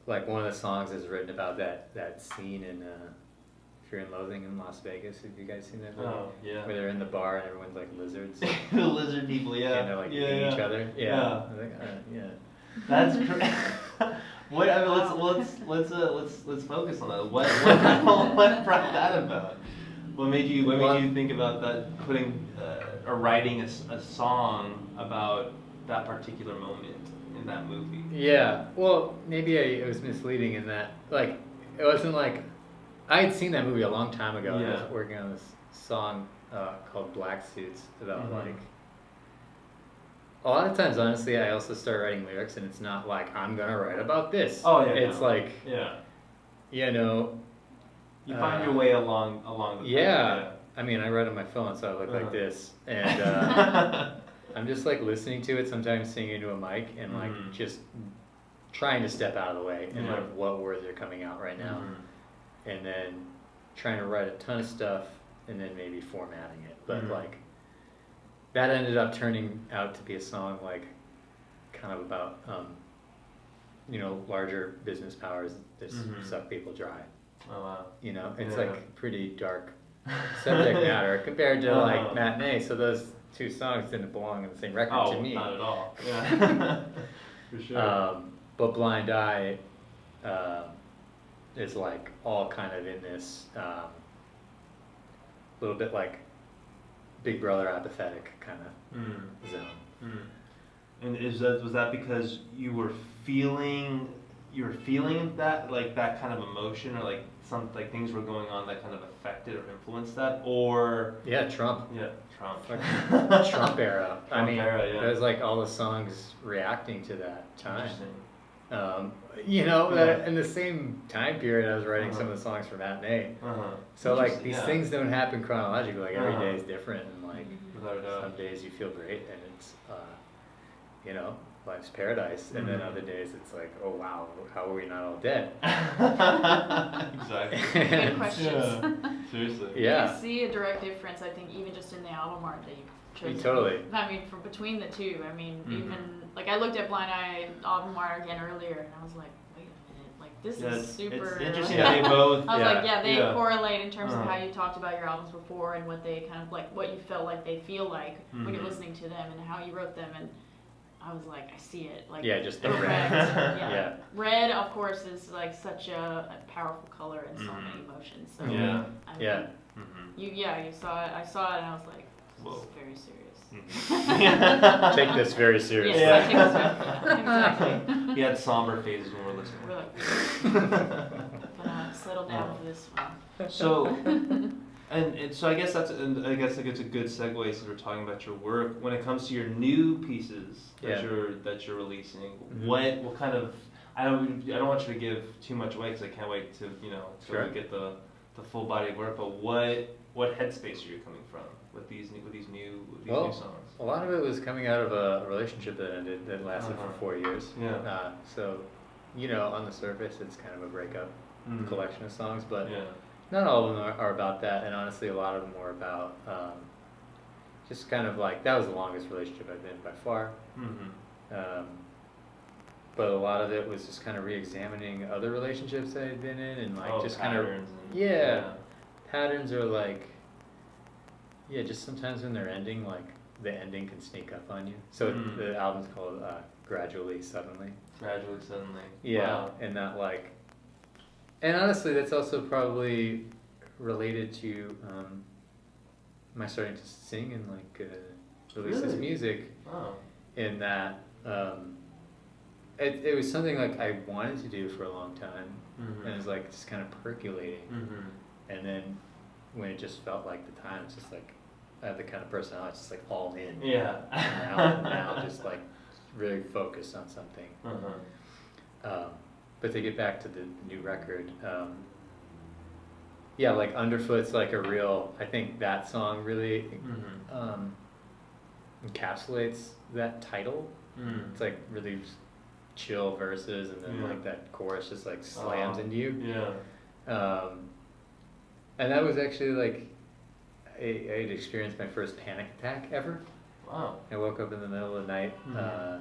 one of the songs is written about that scene in Fear and Loathing in Las Vegas. Have you guys seen that movie? Oh, yeah. Where they're in the bar and everyone's like lizards. The lizard people, yeah. And they're like eating each other. Yeah. I'm like, yeah. That's great. What? I mean, let's focus on that. What brought that about? What made you think about that? Putting or writing a song about that particular moment in that movie? Yeah. Well, maybe it was misleading in that, like, it wasn't like I had seen that movie a long time ago. And I was working on this song called Black Suits about Mhm. like. A lot of times, honestly, I also start writing lyrics, and it's not like I'm gonna write about this. Oh yeah. It's no. like, Yeah. you know. You find your way along the Yeah. I mean, I write on my phone, so I look like Uh-huh. this, and I'm just like listening to it, sometimes singing into a mic, and like Mhm. just trying to step out of the way and Yeah. like what words are coming out right now, Mhm. and then trying to write a ton of stuff, and then maybe formatting it. But Mhm. like that ended up turning out to be a song like kind of about larger business powers that Mhm. suck people dry. Oh wow. It's Yeah. like pretty dark subject matter compared to like Uh-huh. Matinee. So those two songs didn't belong in the same record Oh, to me. not at all. Yeah. For sure. But Blind Eye is like all kind of in this little bit like Big Brother apathetic kind of Mm. zone. Mm. And was that because you were feeling that like that kind of emotion, or like things were going on that kind of affected or influenced that, or Yeah, Trump. yeah, Trump. Fucking Trump era. Trump era, yeah. There's like all the songs reacting to that time. Interesting. That in the same time period I was writing some of the songs for Matinee. Uh-huh. So like Interesting, these yeah. things don't happen chronologically. Like every Uh-huh. day is different, and like Without a doubt. some days you feel great and it's life's paradise, and then Mhm. other days it's like, oh wow, how are we not all dead? Exactly. Good questions. Yeah. Seriously. Yeah. You see a direct difference, I think, even just in the album art that you've chosen. Totally. I mean, from between the two, I mean, Mhm. even, like, I looked at Blind Eye album art again earlier, and I was like, wait a minute, like, this Yeah, is super... It's interesting that they both. I was like, yeah, they Yeah. correlate in terms of Uh-huh. how you talked about your albums before, and what they kind of, like, what you felt like they feel like when you're Mhm. listening to them, and how you wrote them, and I was like, I see it. Like, Yeah, just the correct. red. Yeah. Yeah. Red, of course, is like such a powerful color and so Mhm. many emotions. So Yeah. I mean, Yeah. Mhm. you saw it. I saw it, and I was like, this Whoa. is very serious. Mhm. Take this very seriously. Yes, I take this very exactly. We had somber phases when we're listening. We're like, gonna settle down for this one. So, so I guess like it's a good segue since we're talking about your work. When it comes to your new pieces that Yeah. you're releasing, Mhm. what kind of I don't want you to give too much away because I can't wait to Sure. we get the full body of work. But what headspace are you coming from with these new songs? A lot of it was coming out of a relationship that ended that lasted Uh-huh. for 4 years. Yeah. So, on the surface, it's kind of a breakup Mhm. collection of songs, but Yeah. not all of them are about that, and honestly, a lot of them were about just kind of like that was the longest relationship I've been by far. Mm-hmm. But a lot of it was just kind of re-examining other relationships that I'd been in, and like just kind of patterns are like just sometimes when they're ending, like the ending can sneak up on you. So Mm. the album's called Gradually Suddenly. Gradually, suddenly. Yeah, Wow. and that like, and honestly, that's also probably related to my starting to sing and like release this Really? music. Oh. In that it was something like I wanted to do for a long time, Mm-hmm. and it was like just kind of percolating, Mm-hmm. and then when it just felt like the time, it's just like I have the kind of personality, it's just like all in. Yeah. And now just like really focused on something. Uh-huh. But to get back to the new record, like Underfoot's like a real, I think that song really Mm-hmm. encapsulates that title. Mm. It's like really chill verses, and then Yeah. like that chorus just like slams into you. Yeah. And that was actually like I had experienced my first panic attack ever. Wow. I woke up in the middle of the night Mhm.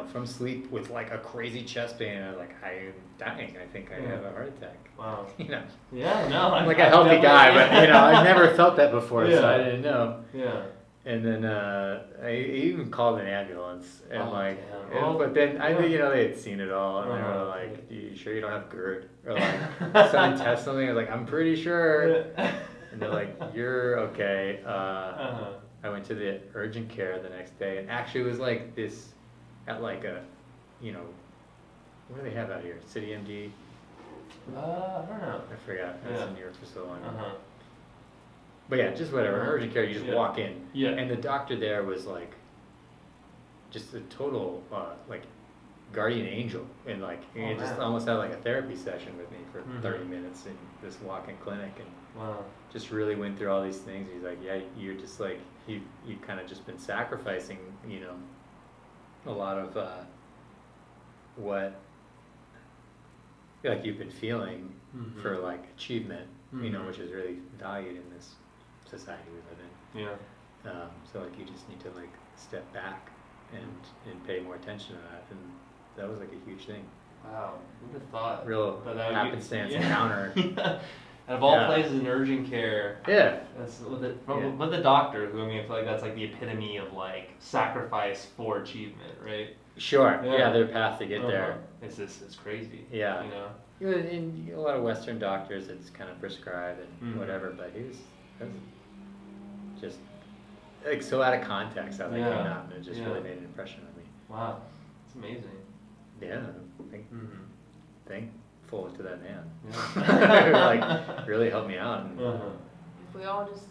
from sleep with like a crazy chest pain. And I was like, I am dying. I think I Yeah. have a heart attack. Wow. Yeah, No. I'm like a healthy guy, but I've never felt that before, so Yeah. I didn't know. Yeah. And then I even called an ambulance, and Oh, like, damn. Well, but then I think yeah. they had seen it all, and they were Uh-huh. like, "You sure you don't have GERD?" Or like, someone test something. I was like, "I'm pretty sure," and they're like, "You're okay." Uh-huh. I went to the urgent care the next day, and actually it was like this at like a, what do they have out here? City MD. I don't know. I forgot. I was Yeah. in New York for so long. Uh-huh. But yeah, just whatever. In urgent care, you just Yeah. walk in. Yeah. And the doctor there was like, just a total, like, guardian angel. And like, he Oh, just man. almost had like a therapy session with me for Mhm. 30 minutes in this walk-in clinic. And Wow. just really went through all these things. He's like, yeah, you're just like, you kind of just been sacrificing, you know, a lot of what like you've been feeling Mhm. for like achievement, you know, Mhm. which is really valued in this society we live in. Yeah. So like you just need to like step back and pay more attention to that, and that was like a huge thing. Wow. Who'd have thought? Real that would be- happenstance yeah. encounter. Yeah. Out of all Yeah. places in urgent care, Yeah. that's Yeah. but the doctor, who I mean, I feel like that's like the epitome of like sacrifice for achievement, right? Sure. Yeah. Yeah, their path to get Uh-huh. there. It's just it's crazy. Yeah. You know. You know, in a lot of Western doctors, it's kind of prescribed and Mhm. whatever, but that was just like so out of context how that Yeah. came out, and it just Yeah. really made an impression on me. Wow. It's amazing. Yeah, Mm-hmm. thankful to that man. Yeah. Like really helped me out. And, Uh-huh. If we all just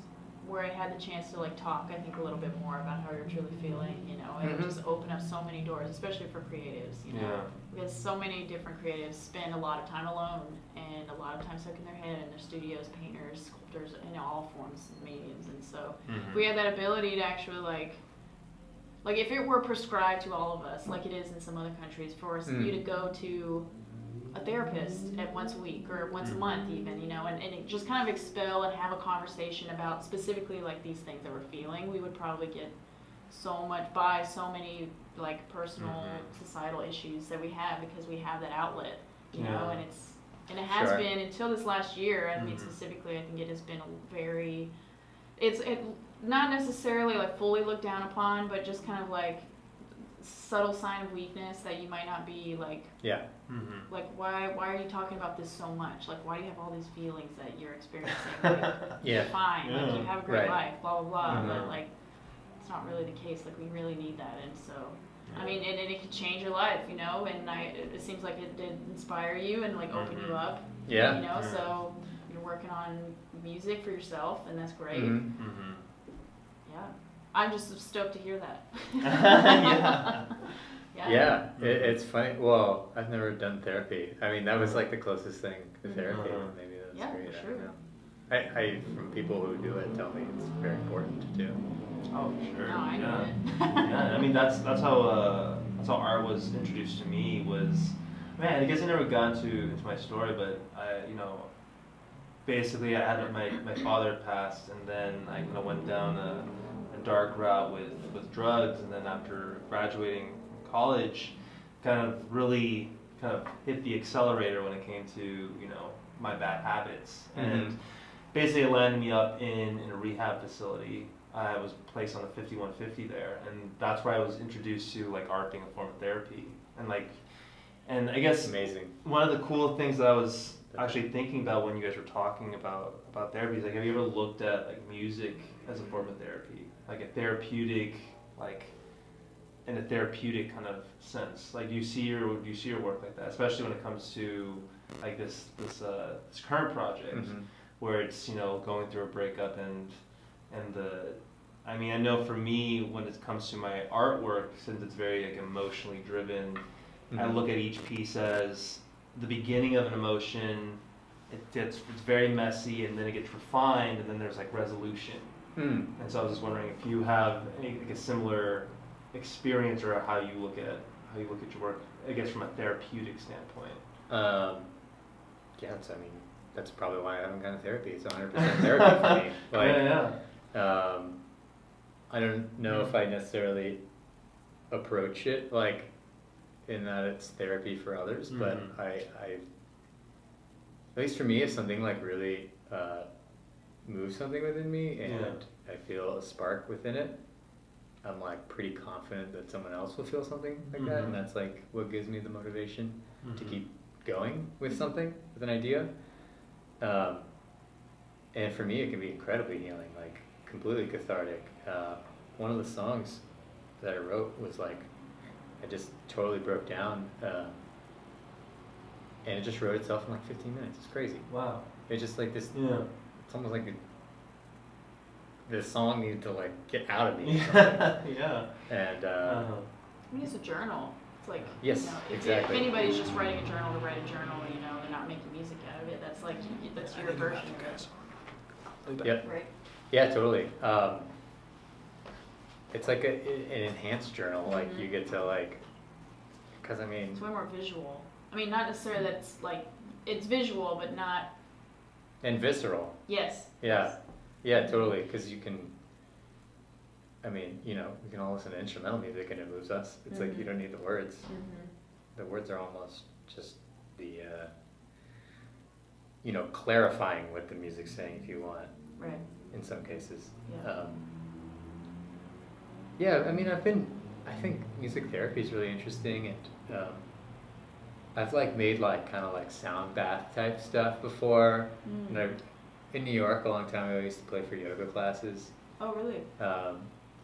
where I had the chance to like talk, I think a little bit more about how you're truly feeling, you know, it would Mhm. just open up so many doors, especially for creatives, you know, Yeah. because so many different creatives spend a lot of time alone and a lot of time stuck in their head in their studios, painters, sculptors, in all forms and mediums, and so if we had that ability to actually like if it were prescribed to all of us, like it is in some other countries, for you to go to a therapist at once a week or once a month even, you know, and it just kind of expel and have a conversation about specifically like these things that we're feeling, we would probably get so many like personal societal issues that we have because we have that outlet, you know, Yeah. and it has Sure. been until this last year, I mean specifically I think it has been a very, it's not necessarily like fully looked down upon, but just kind of like subtle sign of weakness that you might not be like yeah. Mm-hmm. like why are you talking about this so much, like why do you have all these feelings that you're experiencing, like Yeah. you're fine, like Yeah. you have a great Right. life, blah blah blah, Mhm. but like it's not really the case, like we really need that, and so I mean and it could change your life, you know, and it seems like it did inspire you and like open you up, Yeah. you know, Yeah. so you're working on music for yourself and that's great. Mhm. Mm-hmm. Yeah, I'm just stoked to hear that. Yeah. Yeah, it's funny. Well, I've never done therapy. I mean, that was like the closest thing to therapy. Mhm. Maybe that's Yeah, great. for I sure. don't know. I from people who do it tell me it's very important to do. Oh, sure. No, I yeah. know it. Yeah. I mean, that's how art was introduced to me. Was, man, I guess I never got into my story, but basically I had my father passed, and then I kind of went down a dark route with drugs, and then after graduating from college, kind of really kind of hit the accelerator when it came to my bad habits, and basically it landed me up in a rehab facility. I was placed on the 5150 there, and that's where I was introduced to like art being a form of therapy, and I guess Amazing. one of the cool things that I was actually thinking about when you guys were talking about therapy is like, have you ever looked at like music as a form of therapy, like a therapeutic, like in a therapeutic kind of sense? Like, do you see your work like that, especially when it comes to like this current project where it's going through a breakup and I mean, I know for me when it comes to my artwork, since it's very like emotionally driven, I look at each piece as the beginning of an emotion. It's very messy, and then it gets refined, and then there's like resolution. And so I was just wondering if you have like a similar experience, or how you look at your work, I guess from a therapeutic standpoint. Yeah, I mean, that's probably why I haven't gone to therapy. It's 100% therapy for me. Like, yeah. I don't know if I necessarily approach it like in that it's therapy for others, but I at least for me, if something like really moves something within me and I feel a spark within it, I'm like pretty confident that someone else will feel something like that, and that's like what gives me the motivation to keep going with something, with an idea. And for me, it can be incredibly healing, like completely cathartic. One of the songs that I wrote was like, I just totally broke down. and it just wrote itself in like 15 minutes. It's crazy. Wow. It's just like this. Yeah. It's almost like this song needed to like get out of me. Yeah. And I mean, it's a journal. It's like, yes, you know, if exactly. anybody's just writing a journal to write a journal, you know, they're not making music out of it. That's like, that's your version of it. Yep. Right. Yeah, totally. It's like an enhanced journal. Like you get to like, because I mean, It's way more visual. I mean, not necessarily that it's like, it's visual, but not, and visceral. yes. Yeah, yeah, totally. Because you can, I mean, you know, we can all listen to instrumental music and it moves us. It's like you don't need the words. The words are almost just the, you know, clarifying what the music's saying if you want. Right. In some cases. Yeah. Yeah, I mean, I think music therapy is really interesting, and I've like made like kind of like sound bath type stuff before. And in New York a long time ago, I used to play for yoga classes. Oh, really?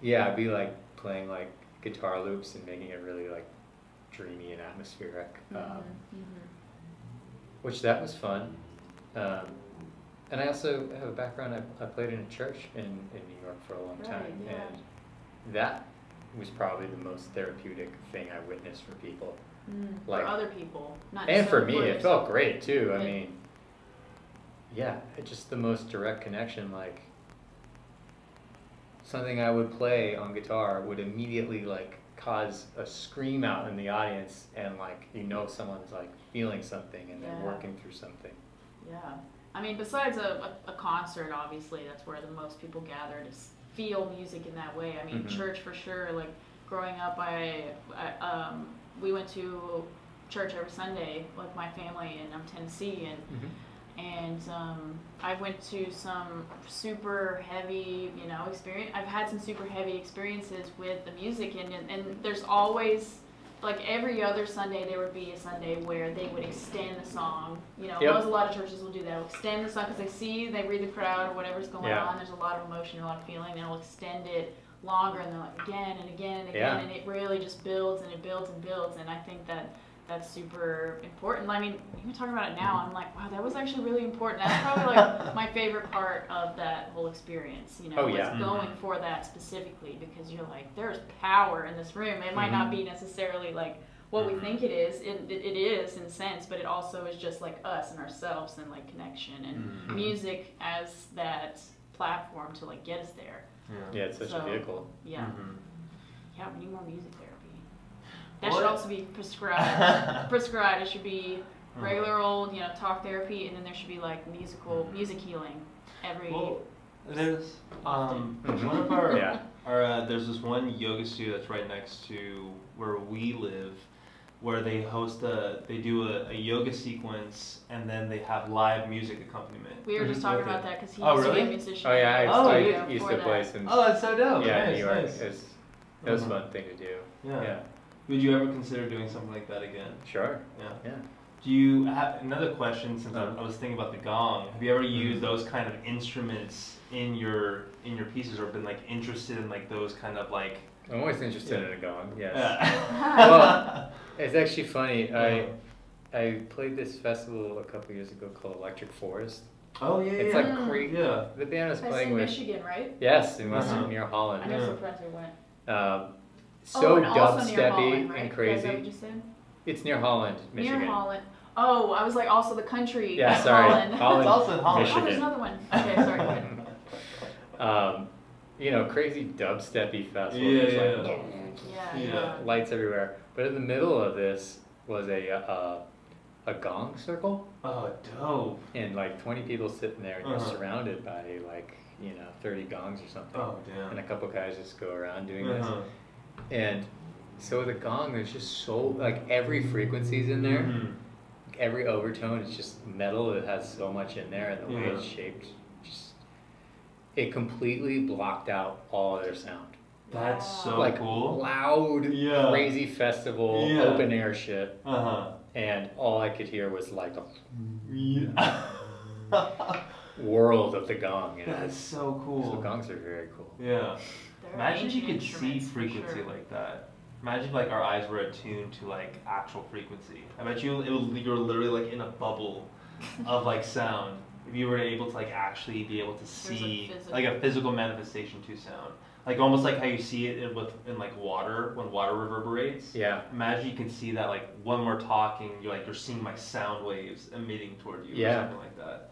Yeah, I'd be like playing like guitar loops and making it really like dreamy and atmospheric, which that was fun. And I also have a background, I played in a church in New York for a long time, Right, yeah. and that was probably the most therapeutic thing I witnessed for people. Like, for other people, not and for necessarily me, it yourself. felt great too. I Right. mean, yeah, just the most direct connection. Like, something I would play on guitar would immediately like cause a scream out in the audience, and like, you know, someone's like feeling something and they're Yeah. working through something. Yeah. I mean, besides a concert, obviously, that's where the most people gather to feel music in that way. I mean, church for sure. Like, growing up, we went to church every Sunday, like my family in Tennessee, and I went to some super heavy, you know, experience. I've had some super heavy experiences with the music, and there's always, like every other Sunday, there would be a Sunday where they would extend the song. You know, Yep. a lot of churches will do that. They'll extend the song because they read the crowd or whatever's going Yeah. on. There's a lot of emotion, a lot of feeling. They'll extend it longer, and they're like again and again and again, Yeah. and it really just builds and it builds and builds. And I think that's super important. I mean, even talking about it now, I'm like, wow, that was actually really important. That's probably like my favorite part of that whole experience, you know, Oh, yeah. was going for that specifically, because you're like, there's power in this room. It might not be necessarily like what we think it is. It is in a sense, but it also is just like us and ourselves and like connection and music as that platform to like get us there. Yeah, it's such a vehicle. Yeah. Yeah, we need more music therapy. That What? should also be prescribed. Prescribed. It should be regular old, you know, talk therapy, and then there should be like music healing every. Well, there's one of Yeah. our there's this one yoga studio that's right next to where we live, where they do a yoga sequence, and then they have live music accompaniment. We were just talking about that because he Oh, used to be a really? musician. Oh yeah, Oh, I yeah. used Before to play that. some. Oh, that's so dope. Yeah, Nice, New York. nice. It was a fun thing to do. Yeah. Yeah. Would you ever consider doing something like that again? Sure. Yeah. Yeah. Do you have another question? Since I was thinking about the gong, have you ever used those kind of instruments in your pieces, or been like interested in like those kind of like? I'm always interested in a gong. Yes. Yeah. Well, it's actually funny. I played this festival a couple years ago called Electric Forest. Oh yeah. It's yeah. like great. Yeah. The band was That's playing in with. Michigan, right? Yes, in Western near I Holland. know some friends who went. So and also near dubsteppy Holland, right? and Is that crazy. what you said? It's near Holland, Michigan. Near Holland. Oh, I was like also the country. Yeah, of sorry. Holland. Holland, It's also in Holland. Oh, there's Michigan. another one. Okay, sorry. Go ahead. You know, crazy dubsteppy festival. Yeah, There's yeah. like Yeah. lights everywhere. But in the middle of this was a gong circle, Oh, dope. and like 20 people sitting there, and you're Uh-huh. surrounded by like 30 gongs or something. Oh, damn. And a couple guys just go around doing Uh-huh. this. And so the gong, there's just so like every frequency's in there. Mhm. Every overtone is just metal. It has so much in there, and the way Yeah. it's shaped, just it completely blocked out all other sound. That's so like cool. loud, Yeah. crazy festival, Yeah. open air shit, Uh and all I could hear was like a huh. world of the gong. You know? That's so cool. So gongs are very cool. Yeah. They're Imagine if you ancient could see instruments, for frequency sure. like that. Imagine like our eyes were attuned to like actual frequency. I bet you you're literally like in a bubble of like sound. If you were able to like actually be able to see like a physical manifestation to sound, like almost like how you see it in like water when water reverberates. Yeah. Imagine you can see that like when we're talking, you're seeing like sound waves emitting toward you or something like that.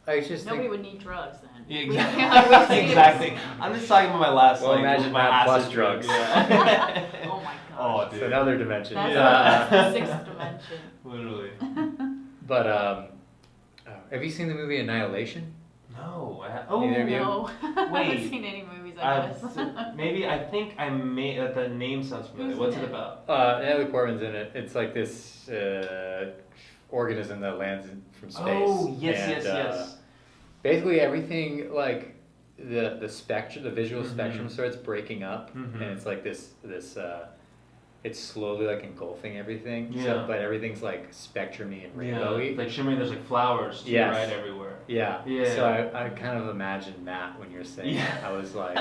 I just Nobody would need drugs then. Exactly. Exactly. I'm just talking about my last. Well, like, imagine my that plus acid drugs. Yeah. Oh my Oh, gosh. dude. It's another dimension. That's the sixth dimension. Literally. But have you seen the movie Annihilation? No. Neither of you? No. I Wait. haven't seen any movies, I guess. Maybe I think I may. The name sounds familiar. Who's What's in it it? about? Natalie Portman's in it. It's like this organism that lands from space. Oh yes, and, yes. Basically, everything like the spectrum, the visual Mhm. spectrum starts breaking up, Mhm. and it's like this. It's slowly like engulfing everything. Yeah. So, but everything's like spectrumy and rainbowy. Like shimmering. There's like flowers too, Yes. right everywhere. Yeah. Yeah. So I kind of imagined that when you're saying Yeah. it. I was like,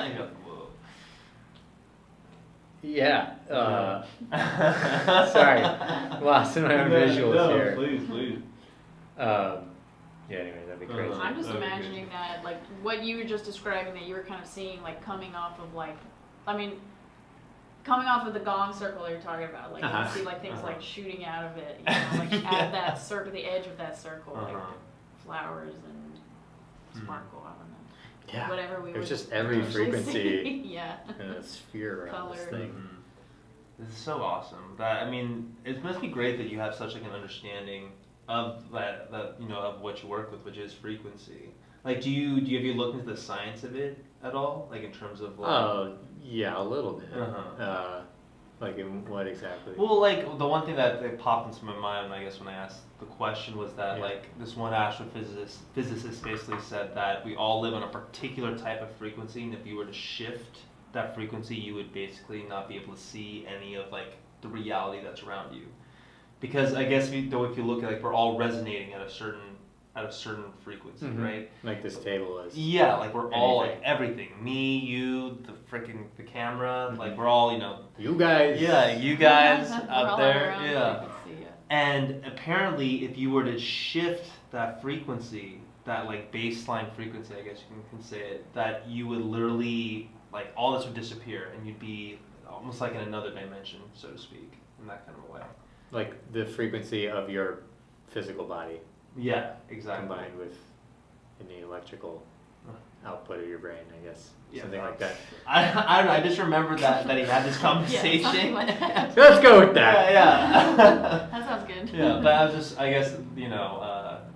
Whoa. yeah. Sorry, lost in my own visuals here. Please. Yeah. Anyway, that'd be crazy. Uh-huh. I'm just That'd be imagining that, like, what you were just describing, that you were kind of seeing, like, coming off of, like, I mean, coming off of the gong circle that you're talking about, like, you Uh-huh. can see, like, things, Uh-huh. like, shooting out of it, you know, like, Yeah. at that circle, the edge of that circle, like, Uh-huh. flowers and sparkle, I don't know. Yeah. Whatever we It was would just every usually frequency see. Yeah. in a sphere around this Color. thing. This is so awesome. That I mean, it must be great that you have such like an understanding of that of what you work with, which is frequency. Like, have you looked into the science of it at all? Like in terms of like. Oh, yeah, a little bit. Uh-huh. Like in what exactly? Well, like the one thing that popped into my mind, I guess, when I asked the question was that Yeah. like this one physicist basically said that we all live on a particular type of frequency, and if you were to shift that frequency, you would basically not be able to see any of like the reality that's around you. Because I guess if you look at like we're all resonating at a certain frequency, Mhm. right? Like this table is. Yeah, like we're all like Anything. everything. Me, you, the camera, Mhm. like we're all, You guys. yeah, you guys We're out all there, around yeah. frequency, yeah. And apparently, if you were to shift that frequency, that like baseline frequency, I guess you can say it, that you would literally like all this would disappear, and you'd be almost like in another dimension, so to speak, in that kind of a way. Like the frequency of your physical body Yeah, exactly. combined with the electrical output of your brain, I guess. Yeah, Something like that. I don't know. I just remember that he had this Yeah, conversation. something like that. Let's go with that. Yeah. That sounds good. Yeah, but I was just, I guess,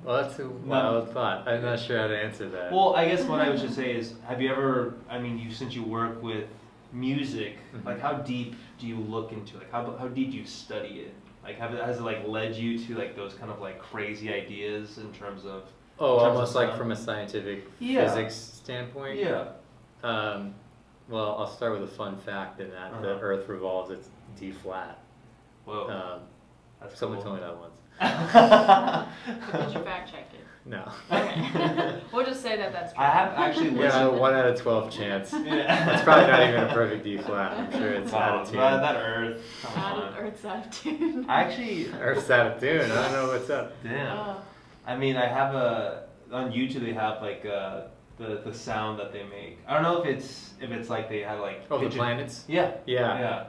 Well, that's a wild thought. I'm not sure how to answer that. Well, I guess what I would just say is, have you ever? I mean, since you work with music, Mhm. like how deep do you look into? Like how deep do you study it? Like has it like led you to like those kind of like crazy ideas in terms of? Oh, in terms almost of like sound? from a scientific Yeah. physics standpoint? Yeah. Well, I'll start with a fun fact in that the Uh-huh. Earth revolves at D flat. Whoa. That's Someone cool. told me that once. But did you fact check it? No. Okay. We'll just say that that's true. I have actually Yeah, listened. 1 out of 12 chance. Yeah. That's probably not even a perfect D flat. I'm sure it's out Wow, of tune. that Earth. Come Out on. of Earth's out of tune. I actually. Earth's out of tune. I don't know what's up. Damn. Oh. I mean, I have on YouTube they have like the sound that they make. I don't know if it's like they have like. Oh, the pigeon- planets? Yeah. Yeah. Yeah.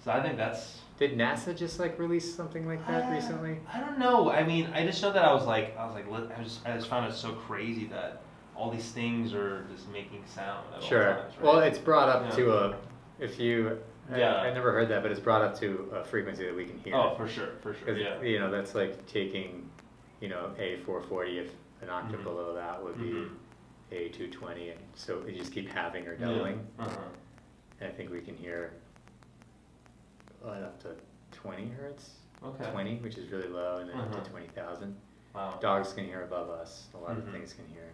So I think that's. Did NASA just like release something like that recently? I don't know. I mean, I just know that I just found it so crazy that all these things are just making sound at all Sure. times, right? Well, it's brought up Yeah. to a, if you, Yeah. I never heard that, but it's brought up to a frequency that we can hear. Oh, for sure, Because, yeah. that's like taking, A440, if an octave Mhm. below that would be Mhm. A220, and so you just keep having or doubling. Yeah. Uh-huh. And I think we can hear up to 20 hertz, Okay. 20, which is really low, and then up Uh-huh. to 20,000. Wow. Dogs can hear above us, a lot of Mhm. things can hear.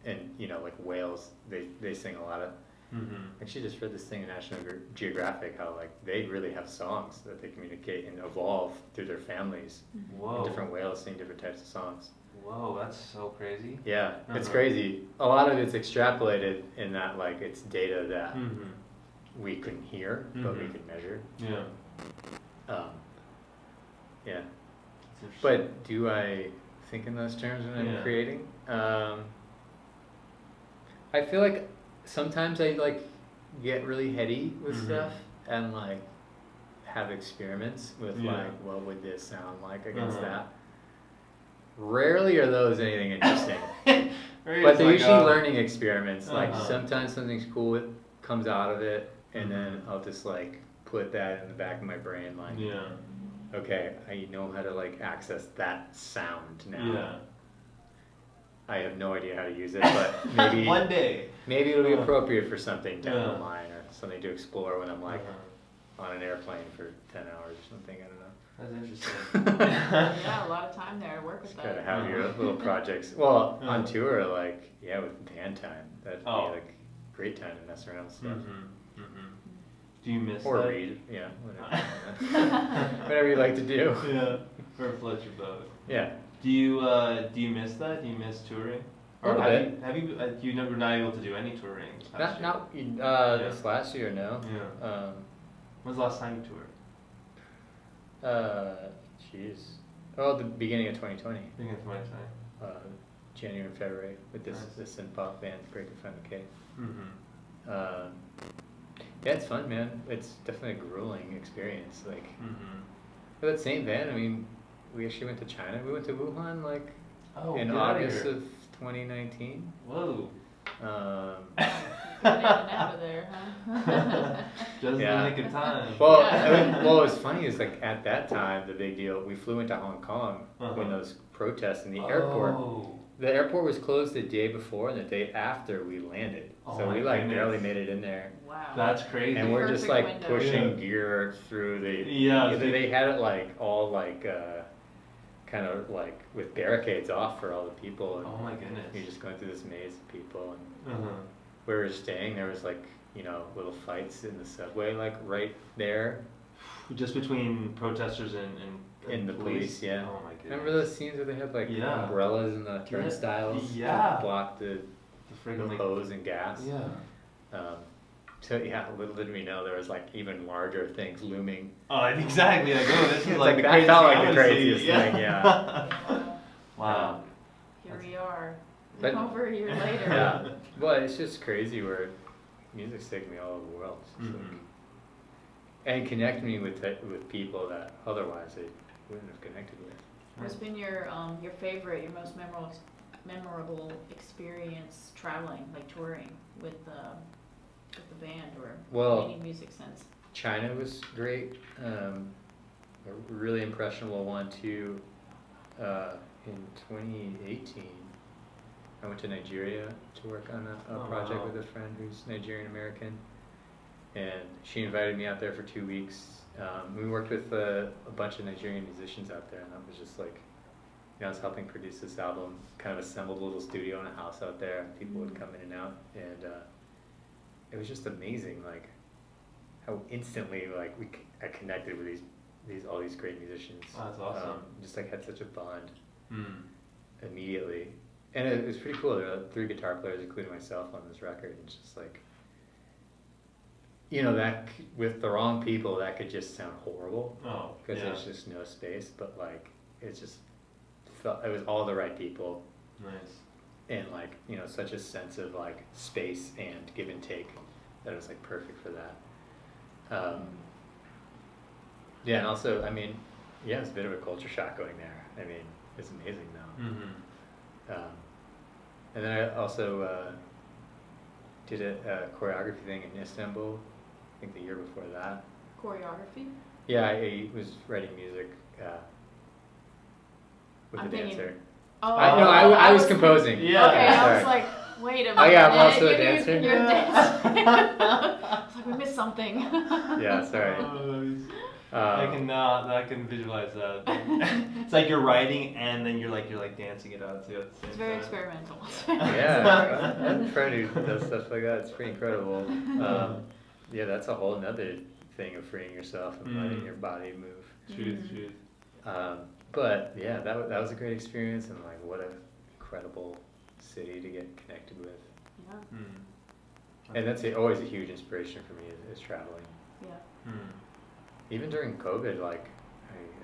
And, like whales, they sing a lot of, Mm-hmm. I actually just read this thing in National Geographic, how like they really have songs that they communicate and evolve through their families. Whoa. And different whales sing different types of songs. Whoa, that's so crazy. Yeah, it's Uh-huh. crazy. A lot of it's extrapolated in that like it's data that Mm-hmm. we couldn't hear, but we Mhm. could measure. Yeah. Yeah. It's interesting. But do I think in those terms when I'm Yeah. creating? I feel like sometimes I like get really heady with Mhm. stuff and like have experiments with Yeah. like what would this sound like against Uh-huh. that. Rarely are those anything interesting. Very But just they're like, usually learning experiments. Like Uh-huh. sometimes something's cool that comes out of it, and then Mhm. I'll just like put that in the back of my brain, like, Yeah. okay, I know how to like access that sound now. Yeah. I have no idea how to use it, but maybe One day. maybe it'll be Uh. appropriate for something down Yeah. the line or something to explore when I'm like Uh-huh. on an airplane for 10 hours or something. I don't know. That's interesting. Yeah, a lot of time there to work with Just gotta that. have your Uh-huh. little projects. Well, on Uh-huh. tour, like, yeah, with band time, that'd be Oh. like great time to mess around with stuff. Mm-hmm. Mm-hmm. Do you miss Or that? read, yeah, whatever. Whatever you like to do. Yeah. Or float your boat. Yeah. Do you miss that? Do you miss touring? A little have bit. you you never not able to do any touring? this past Not year? this last year, no. Yeah. When's the last time you toured? Jeez. Oh, the beginning of 2020. Beginning of 2020. January and February with this Nice. this synth pop band, Break the Find the K. Mm-hmm. Yeah, it's fun, man. It's definitely a grueling experience. Like, Mm-hmm. with that same band, I mean, we actually went to China. We went to Wuhan, like, Oh, in get outta August here. of 2019. Whoa. Getting out of there, huh? Just Yeah. in the nick of time. Well, Yeah. I mean, what was funny is like at that time, the big deal. We flew into Hong Kong Uh-huh. when those protests in the airport. Oh. The airport was closed the day before, and the day after we landed. Oh So my we like goodness. barely made it in there. Wow. That's crazy. And we're just Perfect like window. pushing Yeah. gear through the. Yeah, They had it like all like kind of like with barricades off for all the people. And Oh my goodness. you're just going through this maze of people. And Uh-huh. where we were staying, there was like little fights in the subway, like right there. Just between protesters and In the police, yeah. Oh my goodness. Remember those scenes where they had like Yeah. umbrellas and the turnstiles Yeah. to block the The friggin' like, hose and gas? yeah. So yeah, little did we know there was like even larger things looming. Oh, exactly. Like, oh, this is It's like the that craziest felt thing like I the wanna see. craziest thing, yeah. Wow. Here we are, But- over a year later. Yeah, well, it's just crazy where music's taken me all over the world. It's just Mhm. and connect me with people that otherwise I wouldn't have connected with. What's been your favorite, your most memorable experience traveling, like touring with the band or Well, any music sense? China was great. A really impressionable one too. In 2018, I went to Nigeria to work on a Oh, project wow. with a friend who's Nigerian American, and she invited me out there for 2 weeks. We worked with a bunch of Nigerian musicians out there, and that was just like, I was helping produce this album. Kind of assembled a little studio in a house out there. People would come in and out, and it was just amazing, like how instantly like I connected with all these great musicians. Oh, that's awesome. Just like had such a bond Mm. immediately, and it was pretty cool. There were like 3 guitar players, including myself, on this record. And it's just like, that with the wrong people, that could just sound horrible Oh, because yeah. there's just no space. But like, it just felt it was all the right people. Nice. And like such a sense of like space and give and take that was like perfect for that. Yeah, and also I mean, yeah, it's a bit of a culture shock going there. I mean, it's amazing though. Mm-hmm. And then I also did a choreography thing in Istanbul. I think the year before that. Choreography? Yeah, I was writing music with I'm a thinking- dancer. Oh, I was composing. Yeah. Okay, I sorry. was like, wait a minute. Oh, yeah, I'm also a you're dancer. You're a dancer. I was like, we missed something. Yeah, sorry. I can visualize that. It's like you're writing and then you're like dancing it out too at the same It's very time. experimental. Yeah, I have a friend who does stuff like that. It's pretty incredible. Yeah, that's a whole nother thing of freeing yourself and letting your body move. Truth. But yeah, that was a great experience, and like what an incredible city to get connected with. Yeah, Mm. And that's always a huge inspiration for me is traveling. yeah. Mm. even during COVID, like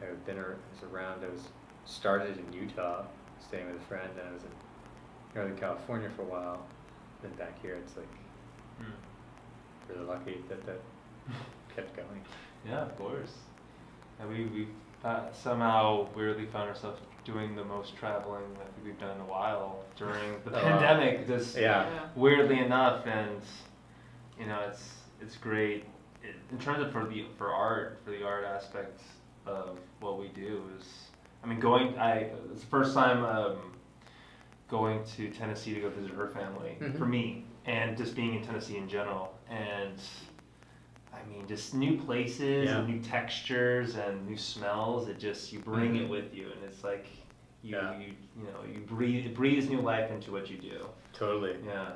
I've been around. I was started in Utah, staying with a friend, and I was in Northern California for a while. Then back here, it's like really lucky that kept going. Yeah, of course. And we somehow weirdly found ourselves doing the most traveling I think we've done in a while during the pandemic. Just weirdly enough, and you know, it's great in terms of for the art aspect of what we do. Is I mean, it's the first time going to Tennessee to go visit her family for me, and just being in Tennessee in general, and I mean, just new places and new textures and new smells. It just you bring it with you, and it's like you breathe. It breathes new life into what you do. Totally. Yeah.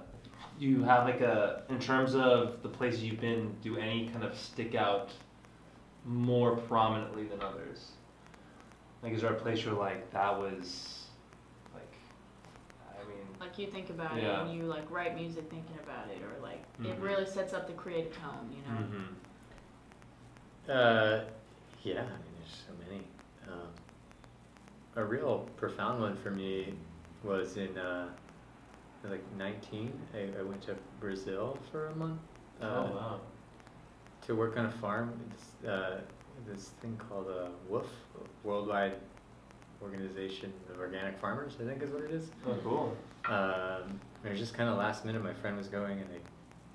You have like in terms of the places you've been, do any kind of stick out more prominently than others? Like, is there a place you're like, that was like, I mean, like you think about it and you like write music thinking about it, or like it really sets up the creative tone, you know? Yeah, I mean, there's so many. A real profound one for me was in like 19. I went to Brazil for a month. To work on a farm. This thing called WOOF, Worldwide Organization of Organic Farmers, I think is what it is. Oh, cool. It was just kind of last minute. My friend was going, and I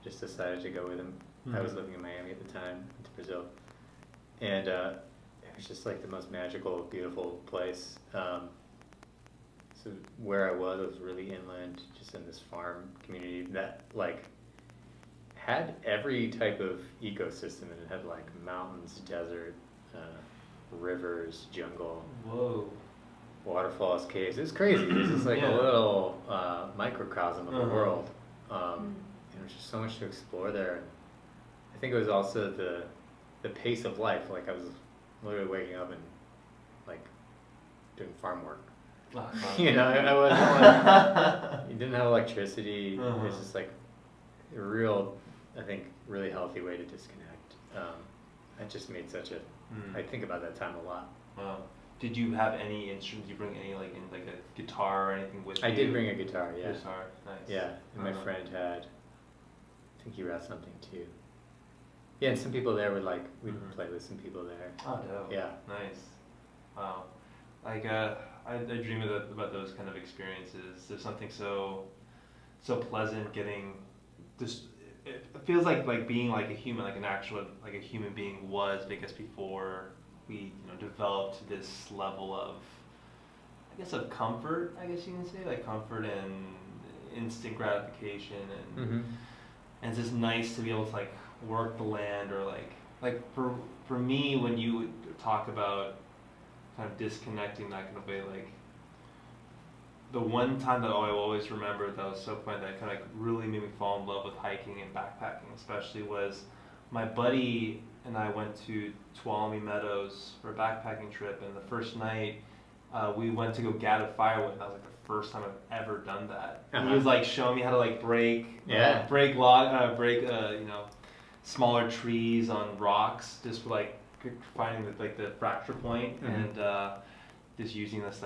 just decided to go with him. I was living in Miami at the time, to Brazil, and it was just like the most magical, beautiful place. So where I was really inland, just in this farm community that like had every type of ecosystem, and it had like mountains, desert, rivers, jungle, waterfalls, caves. It was crazy. It was just like a little microcosm of the world. And there's just so much to explore there. I think it was also the pace of life. Like I was literally waking up and like doing farm work. You know, I wasn't like, you didn't have electricity. It was just like a real, I think, really healthy way to disconnect. It just made such a, I think about that time a lot. Wow. Did you have any instruments? Did you bring any like a guitar or anything with you? I did bring a guitar, yeah. Guitar, nice. Yeah, and my friend had, I think he wrote something too. Yeah, and some people there would like, we'd play with some people there. Oh, dope. Yeah. Nice. Wow. Like, I dream about those kind of experiences. There's something so pleasant getting this. It feels like being like a human, like an actual like a human being was, I guess, before we developed this level of, I guess, of comfort. I guess you can say, like comfort and instant gratification, and and it's just nice to be able to like work the land, or like for me, when you talk about kind of disconnecting that kind of way, like the one time that I always remember that was so fun, that kind of like really made me fall in love with hiking and backpacking especially, was my buddy and I went to Tuolumne Meadows for a backpacking trip, and the first night we went to go gather firewood, and that was like the first time I've ever done that. And he was like showing me how to like break smaller trees on rocks, just for like finding the fracture point, and just using this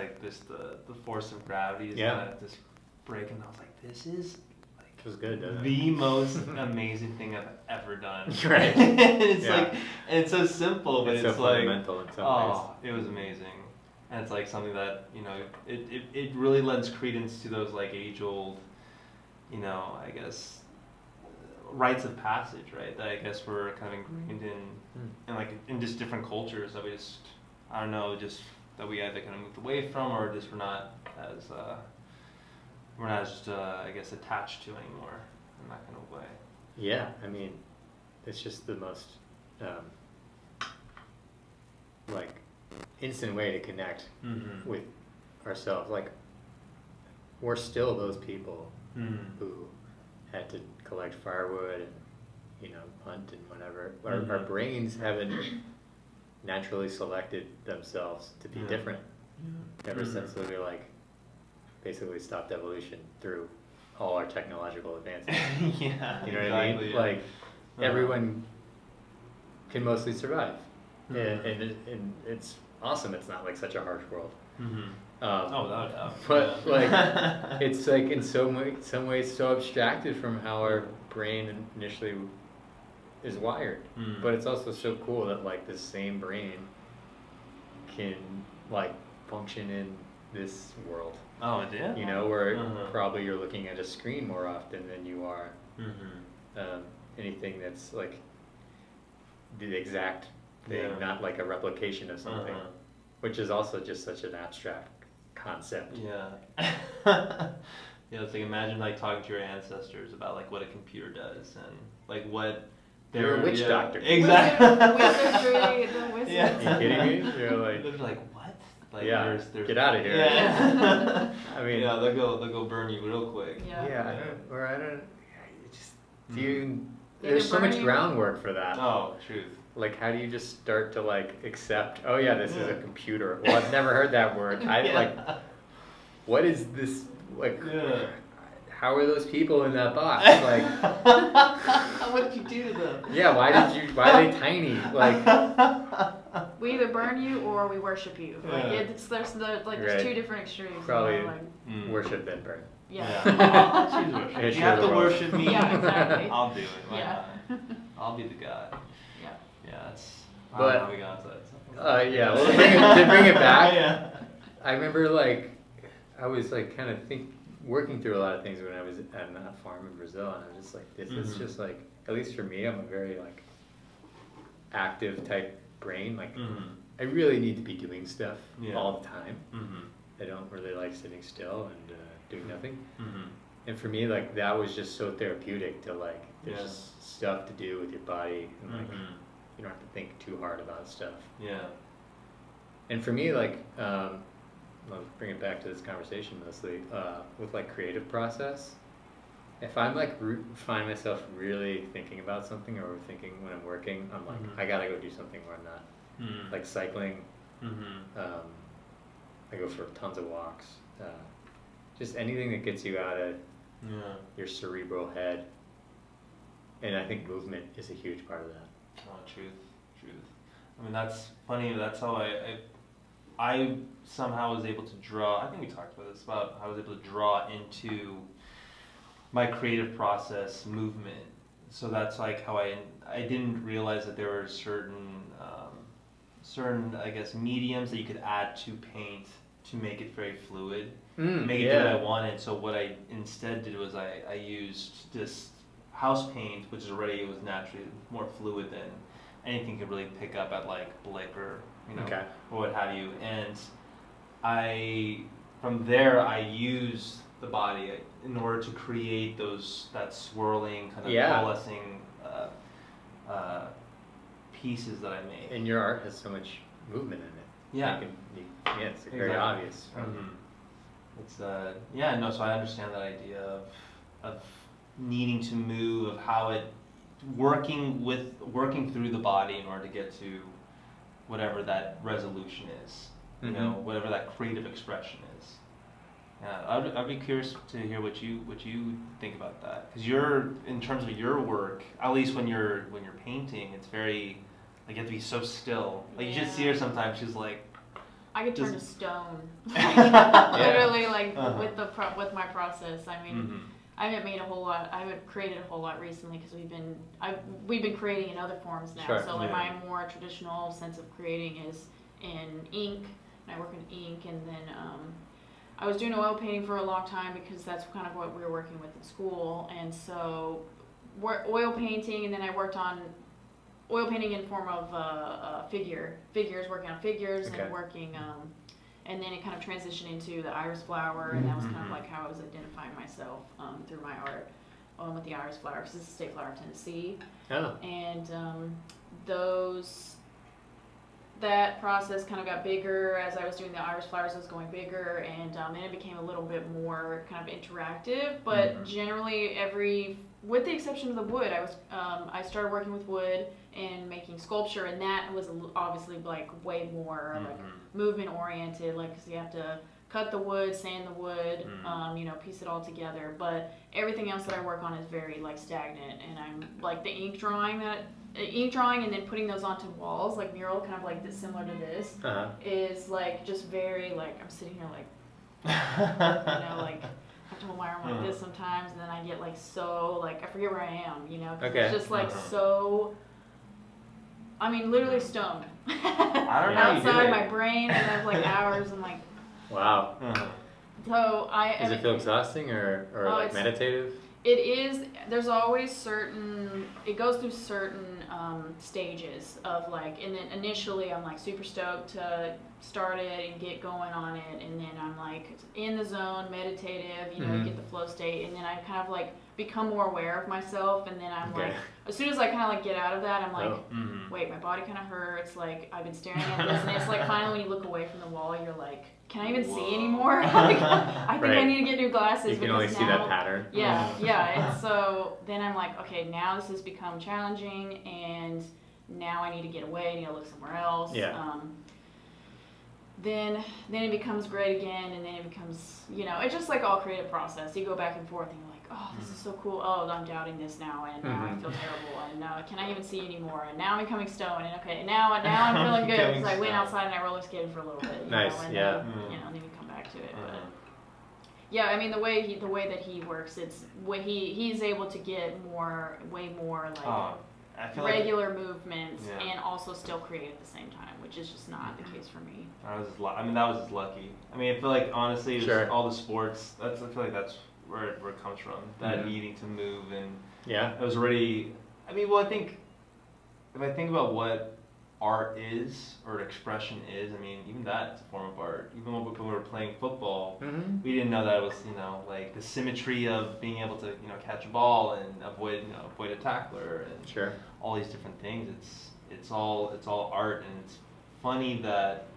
the force of gravity is just break, and I was like, this is like feels good, doesn't the most amazing thing I've ever done. Right. It's like, and it's so simple, but it's so like fundamental in some ways. It was amazing. And it's like something that, it really lends credence to those like age old, I guess, rites of passage, right? That I guess we're kind of ingrained in like in just different cultures that we just, I don't know, just that we either kind of moved away from, or just we're not as I guess attached to anymore in that kind of way. Yeah, I mean, it's just the most like instant way to connect with ourselves. Like, we're still those people who had to collect firewood and hunt and whatever. Our brains haven't naturally selected themselves to be different ever since we like basically stopped evolution through all our technological advances. Yeah, you know what I mean? Yeah. Like everyone can mostly survive. and it's awesome. It's not like such a harsh world. Mm-hmm. Oh, without a doubt. but like it's like in some ways so abstracted from how our brain initially is wired. Mm. But it's also so cool that like this same brain can like function in this world. Oh, it did? You know, where Uh-huh. probably you're looking at a screen more often than you are Mm-hmm. anything that's like the exact thing, Yeah. not like a replication of something, Uh-huh. which is also just such an abstract concept. Yeah. Yeah, it's like imagine like talking to your ancestors about like what a computer does and like what You're a witch doctor. Exactly. Wizardry, the wizard. Yeah. Are you kidding me? You're like, They're like, what? Like, yeah, there's get out of here. Yeah. I mean, yeah, they'll go burn you real quick. Yeah. I don't, it just, do Mhm. you, They there's can so burn much you. groundwork for that. Oh, truth. Like, how do you just start to like accept, oh yeah, this is a Yeah. computer. Well, I've never heard that word. I Yeah. like, what is this, like, Yeah. how are those people in that box? Like, What did you do to them? yeah, why are they tiny? Like, We either burn you or we worship you. Like Yeah. there's Right. two different extremes. Probably You know, like, Mm. worship then burn. yeah. Choose worship. Yeah, You share have the to world. worship me. Yeah, exactly. I'll do it. Why Yeah. not? I'll be the god. Yeah. Yeah, that's. I But- don't know how we got to that. Yeah, well, to bring it back, Yeah. I remember like, I was like kind of working through a lot of things when I was at that farm in Brazil, and I was just like, this is Mhm. just like, at least for me, I'm a very like active type brain. Like, Mm-hmm. I really need to be doing stuff Yeah. all the time. Mm-hmm. I don't really like sitting still and doing nothing. Mm-hmm. And for me, like that was just so therapeutic to like, there's Yeah. just stuff to do with your body, and like Mm-hmm. you don't have to think too hard about stuff. Yeah. And for me, like, I'll bring it back to this conversation mostly, with like creative process. If I'm like find myself really thinking about something or overthinking when I'm working, I'm like, Mhm. I gotta go do something where I'm not. Mm-hmm. Like cycling, Mm-hmm. I go for tons of walks. Just anything that gets you out of Yeah. your cerebral head. And I think movement is a huge part of that. Oh, truth. I mean, that's funny. That's how I somehow was able to draw. I think we talked about this about how I was able to draw into my creative process movement. So that's like how I didn't realize that there were certain I guess mediums that you could add to paint to make it very fluid, make it do what I wanted. So what I instead did was I used this house paint, which is already was naturally more fluid than anything you could really pick up at like Blick or Okay. or what have you. And from there I used the body in order to create that swirling kind of coalescing pieces that I made. And your art has so much movement in it. Yeah. It's very Exactly. obvious. Mhm. It's so I understand that idea of needing to move, of how it working through the body in order to get to whatever that resolution is, you know, Mhm. whatever that creative expression is. Yeah, I'd be curious to hear what you think about that, because you're, in terms of your work, at least when you're painting, it's very like you have to be so still. Like you should see her sometimes. She's like, I could turn to Just- stone. Yeah. Literally, like Uh-huh. with my process. I mean, Mhm. I haven't made a whole lot. I haven't created a whole lot recently because we've been creating in other forms now. Sure, So like yeah. my more traditional sense of creating is in ink, and I work in ink, and then I was doing oil painting for a long time because that's kind of what we were working with in school, and so oil painting, and then I worked on oil painting in form of figures, working on figures Okay. and working. And then it kind of transitioned into the iris flower, and that was kind of Mhm. like how I was identifying myself through my art with the iris flower, because it's a state flower of Tennessee. Oh. And that process kind of got bigger as I was doing the iris flowers. I was going bigger, and it became a little bit more kind of interactive. But Mhm. generally, with the exception of the wood, I started working with wood and making sculpture, and that was obviously like way more like Mhm. movement oriented, like, because you have to cut the wood, sand the wood, Mm. piece it all together. But everything else that I work on is very like stagnant, and I'm like the ink drawing that ink drawing and then putting those onto walls, like mural, kind of like this, similar to this, is like just very like I'm sitting here like, like I have to hold my arm like this sometimes, and then I get like so like I forget where I am, 'cause it's just like so. I mean, literally stoned. I don't know how you do Outside it. my brain, and I have like hours and like. Wow. So Does it feel exhausting or like meditative? It is. There's always certain. It goes through certain stages of like, and then initially I'm like super stoked to start it and get going on it, and then I'm like in the zone, meditative, get the flow state, and then I kind of like become more aware of myself, and then I'm like, as soon as I kind of like get out of that, I'm like, wait, my body kind of hurts, like I've been staring at this, and it's like finally when you look away from the wall, you're like, can I even see anymore? Like, I think I need to get new glasses. You can only see that pattern. Yeah. And so then I'm like, okay, now this has become challenging, and now I need to get away, I need to look somewhere else. Then it becomes great again, and then it becomes, it's just like all creative process. You go back and forth, and you're like, oh, this is so cool. Oh, I'm doubting this now, and now I feel terrible, and can I even see anymore? And now I'm becoming stoned, and okay, now I'm feeling good because I went outside and I roller skated for a little bit. Nice, and yeah. Then we come back to it. But yeah, I mean the way that he works, it's way he's able to get way more like. I feel regular movements and also still create at the same time, which is just not the case for me. That was just lucky. I mean, I feel like honestly, all the sports. I feel like that's where it comes from. That needing to move, and it was already. I mean, well, I think if I think about what art is or expression is, I mean, even that's a form of art. Even when we were playing football, we didn't know that it was like the symmetry of being able to catch a ball and avoid a tackler and all these different things. It's all art, and it's funny that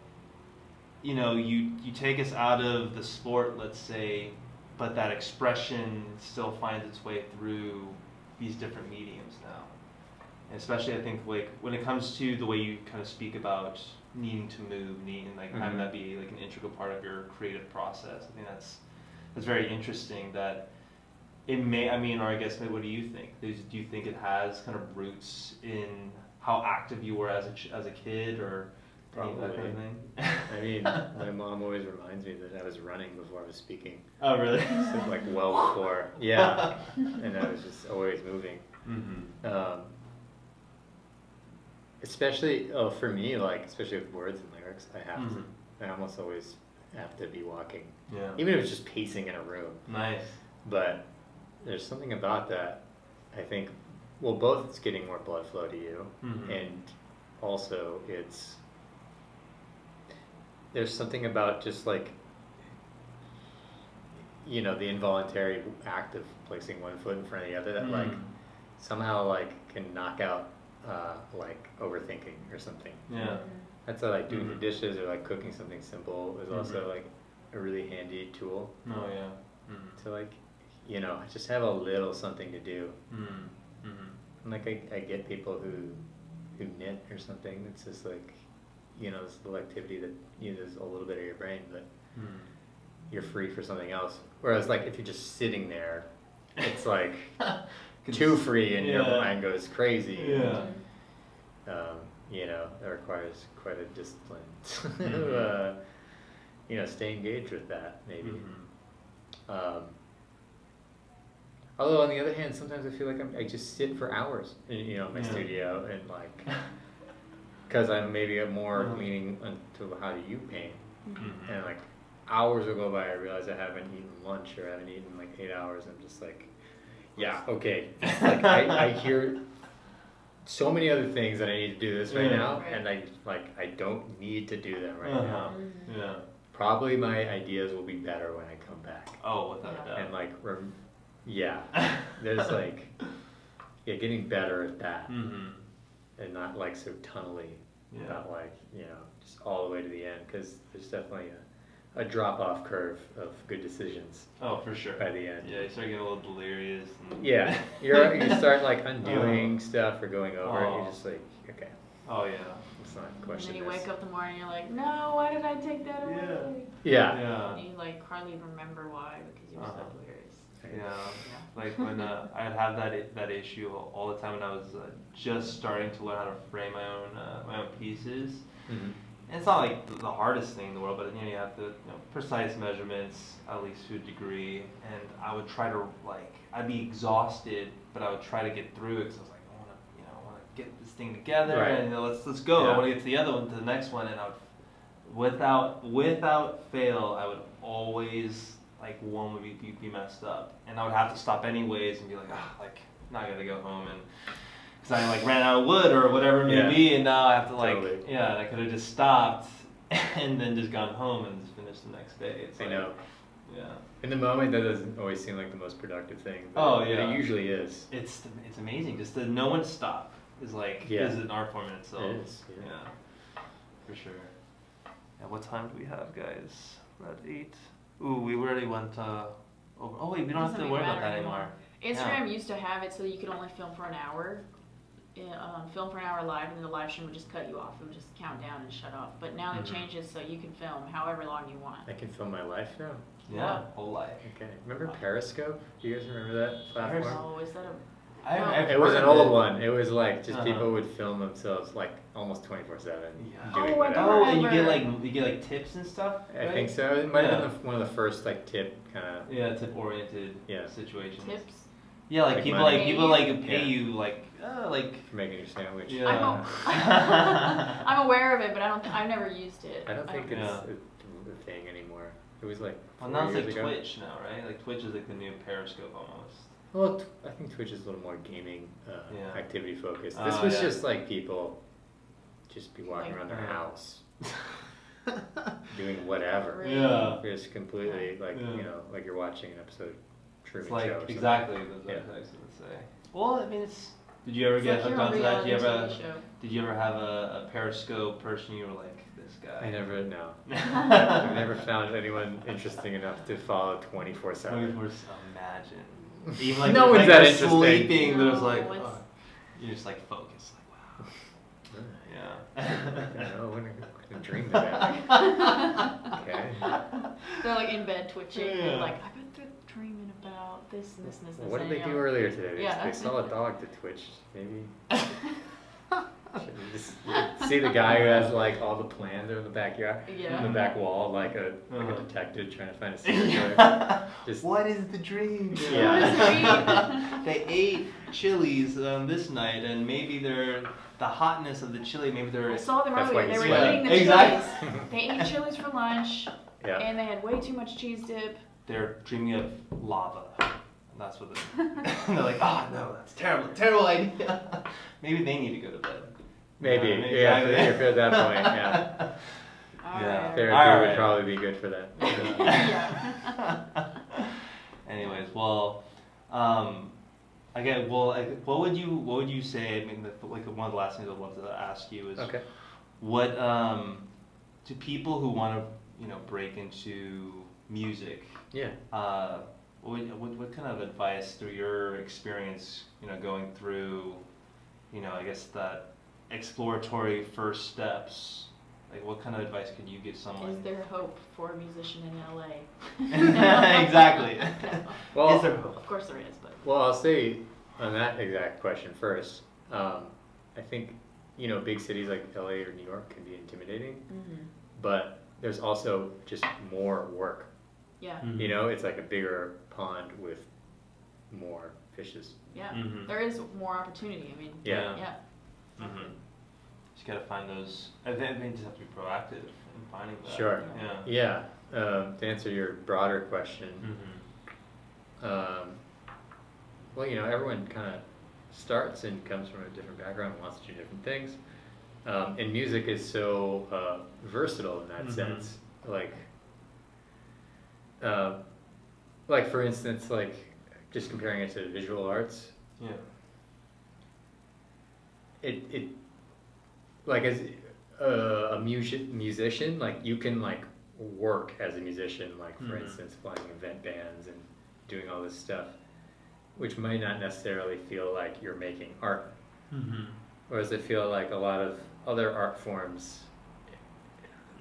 you take us out of the sport, let's say, but that expression still finds its way through these different mediums now. And especially, I think, like when it comes to the way you kind of speak about needing to move, having that be like an integral part of your creative process. I think that's very interesting. That it may. I mean, or I guess, what do you think? Do you think it has kind of roots in how active you were as a kid, or probably that kind of thing? I mean, my mom always reminds me that I was running before I was speaking. Oh, really? So, like well before, and I was just always moving. Especially, for me, like, especially with words and lyrics, I almost always have to be walking. Yeah. Even if it's just pacing in a room. Nice. But there's something about that, I think, well, both it's getting more blood flow to you, and also there's something about just like, the involuntary act of placing one foot in front of the other that like somehow like can knock out like overthinking or something. Yeah. That's like doing the dishes or like cooking something simple is also like a really handy tool. Oh yeah. To like, just have a little something to do. And like I get people who knit or something. It's just like, this little activity that uses a little bit of your brain, but you're free for something else. Whereas like if you're just sitting there, it's like too free and your mind goes crazy. Yeah. That requires quite a discipline to, stay engaged with that maybe. Although on the other hand, sometimes I feel like I just sit for hours in my studio and like, because I'm maybe more leaning into how do you paint, and like hours will go by, I realize I haven't eaten lunch or I haven't eaten like 8 hours. I'm just like, okay. Like I hear so many other things that I need to do this right now, and I don't need to do them right now. Yeah. Probably my ideas will be better when I come back. Oh, without a doubt. And like, there's like, getting better at that, and not like so tunnely about like just all the way to the end, because there's definitely a drop-off curve of good decisions. Oh, for sure. By the end. Yeah, you start getting a little delirious. You start like undoing stuff or going over it. You're just like, okay. Oh yeah. It's not a question. And then you wake up in the morning, you're like, no, why did I take that away? Yeah. And you like hardly remember why because you were so delirious. Yeah, like when I'd have that issue all the time when I was just starting to learn how to frame my own pieces. Mm-hmm. And it's not like the hardest thing in the world, but you have to precise measurements at least to a degree. And I would try to I'd be exhausted, but I would try to get through it because I was like, I want to get this thing together, Right. and let's go. Yeah. I want to get to the other one, to the next one, and I would, without fail, I would always one would be messed up, and I would have to stop anyways and be like, now I gotta go home and. Because I ran out of wood or whatever it may be, and now I have to Totally. and I could have just stopped and then just gone home and just finished the next day. It's I know. Yeah. In the moment, that doesn't always seem like the most productive thing. But Oh, yeah. It usually is. It's amazing. Just to know when to stop is is an art form in itself. It is. Yeah. Yeah. For sure. Yeah. What time do we have, guys? We're at 8. Ooh, we already went over. Oh wait, we don't have to worry about that anymore. Instagram used to have it so you could only film for an hour. Film for an hour live, and then the live stream would just cut you off. It would just count down and shut off. But now they changed it so you can film however long you want. I can film my life now. Yeah, whole life. Okay. Remember Periscope? Do you guys remember that platform? Oh, is that a... I've It was heard an of old it. one. It was like just Uh-huh. people would film themselves almost 24/7. Yeah. Doing Oh, I whatever. don't Oh, and you remember. get tips and stuff. I right? think so. It might have Yeah. been one of the first tip kind of. Yeah, tip oriented Yeah. situations. Tips? Yeah, Like people money. people pay Yeah. you For making your sandwich. Yeah. I'm aware of it, but I've never used it. I don't think it's Yeah. a thing anymore. It was like 4 Well, now it's years like ago. Twitch now, right? Like Twitch is like the new Periscope almost. Well, I think Twitch is a little more gaming Yeah. activity focused. Oh, This was yeah. just like people just be walking Like- around their Yeah. house doing whatever. Really? Yeah. Just completely Yeah. like you're watching an episode of Truman It's Show. like or something. exactly those Yeah. types I was gonna say. Well, I mean, it's. Did you ever It's get like hooked you're on onto that? reality TV show. Did you ever have a Periscope person you were like, this guy? I never know. I've never found anyone interesting enough to follow 24/7. Imagine. Even like No like one's that they're interesting. sleeping, there's No, like it's- you're just like focused, like wow. I Yeah. don't know, when I dreamed of that. Okay. They're like in bed twitching. Yeah. They're like, I bet they're dreaming about this and this and this. Well, what did and they this," do you know. earlier today? Yeah. They saw a dog to Twitch. Maybe. You could see the guy who has like all the plans in the backyard, Yeah. in the back wall, like a Uh-huh. detective trying to find a serial killer. Just What is the dream? Yeah. They ate chilies this night, and maybe they're the hotness of the chili. Maybe they're. I saw them That's earlier. why They he's were sweating. eating the Exactly. chilies. They ate chilies for lunch, yeah. and they had way too much cheese dip. They're dreaming of lava. And that's what they're like. Oh no, that's terrible idea. Maybe they need to go to bed. Maybe. Yeah, Yeah. exactly. If you're at that point, yeah. Yeah. Therapy All would right. probably be good for that. Yeah. Anyways, well, again, what would you say? I mean, like one of the last things I wanted to ask you is, Okay. what to people who want to break into music? Yeah. What kind of advice through your experience, going through, I guess that exploratory first steps, like what kind of advice could you give someone? Is there hope for a musician in LA? Exactly. Well, Is there hope? Of course there is, but Well, I'll say on that exact question first. I think big cities like LA or New York can be intimidating, but there's also just more work. yeah, It's like a bigger pond with more fishes. yeah. Mhm. There is more opportunity. I mean, Yeah. yeah. Mm-hmm. Just gotta find those. I think you just have to be proactive in finding that. Sure. Yeah. Yeah. To answer your broader question, Mm-hmm. well, everyone kind of starts and comes from a different background and wants to do different things. And music is so versatile in that Mhm. sense. Like for instance, like just comparing it to visual arts, Yeah. it like as a musician, like you can like work as a musician, like for Mhm. instance playing event bands and doing all this stuff, which might not necessarily feel like you're making art. Mm-hmm. Whereas I feel like a lot of other art forms,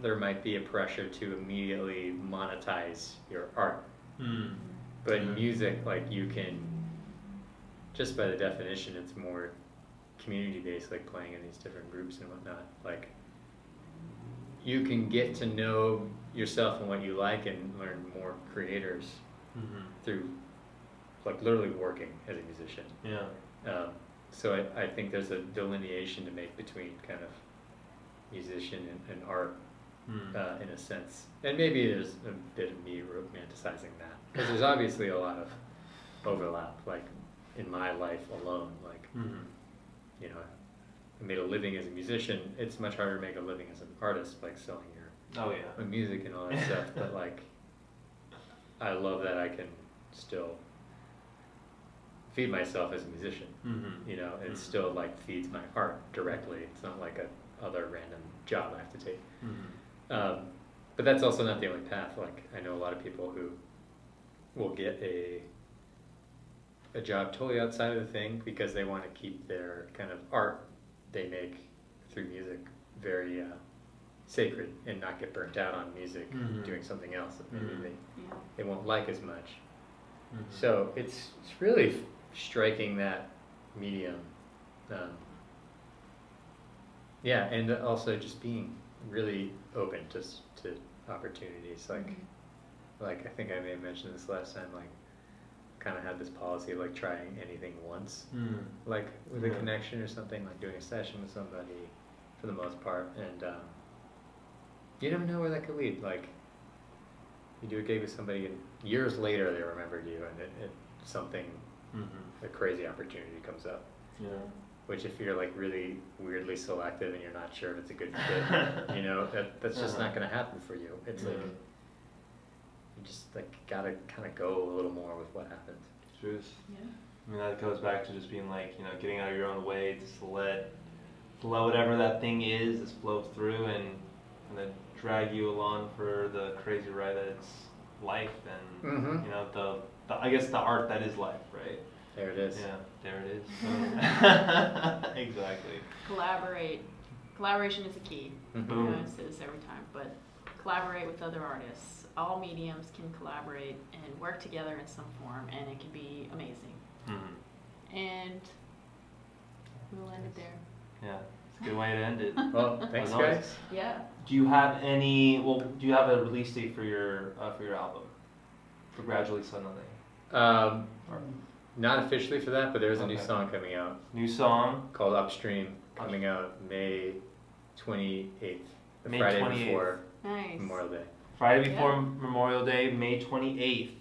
there might be a pressure to immediately monetize your art. Mm. But in music, like you can, just by the definition, it's more community-based, like playing in these different groups and whatnot. Like you can get to know yourself and what you like and learn more creators through like literally working as a musician. Yeah. So I think there's a delineation to make between kind of musician and art in a sense. And maybe there's a bit of me romanticizing that. Because there's obviously a lot of overlap, like in my life alone, like, you know, I made a living as a musician. It's much harder to make a living as an artist, like selling your own music and all that stuff. But like, I love that I can still feed myself as a musician. You know, it still like feeds my art directly. It's not like a other random job I have to take. But that's also not the only path. Like I know a lot of people who will get a job totally outside of the thing because they want to keep their kind of art they make through music very sacred and not get burnt out on music doing something else that maybe they won't like as much. So it's really striking that medium. Yeah, and also just being really open to opportunities. Like I think I may have mentioned this last time. Like, kind of had this policy of like trying anything once, like with a connection or something, like doing a session with somebody, for the most part. And you never know where that could lead. Like, you do a gig with somebody, and years later they remembered you, and it something, a crazy opportunity comes up. Yeah. Which if you're like really weirdly selective and you're not sure if it's a good fit, you know, that's just not going to happen for you. It's like, you just like gotta kind of go a little more with what happens. Truth. Yeah. I mean, that goes back to just being like, you know, getting out of your own way, just to let whatever that thing is just flow through and then drag you along for the crazy ride that's life and you know the I guess the art that is life, right? There it is. Yeah, there it is. Exactly. Collaborate. Collaboration is the key. Boom. I say this every time, but collaborate with other artists. All mediums can collaborate and work together in some form, and it can be amazing. And we'll end it there. Yeah, it's a good way to end it. Well, thanks, guys. Yeah. Do you have a release date for your album? For Gradually Suddenly? Not officially for that, but there's a new song coming out. New song? Called Upstream, coming out May 28th. The May Friday 28th. before Nice. Memorial Day. Friday before Memorial Day, May 28th.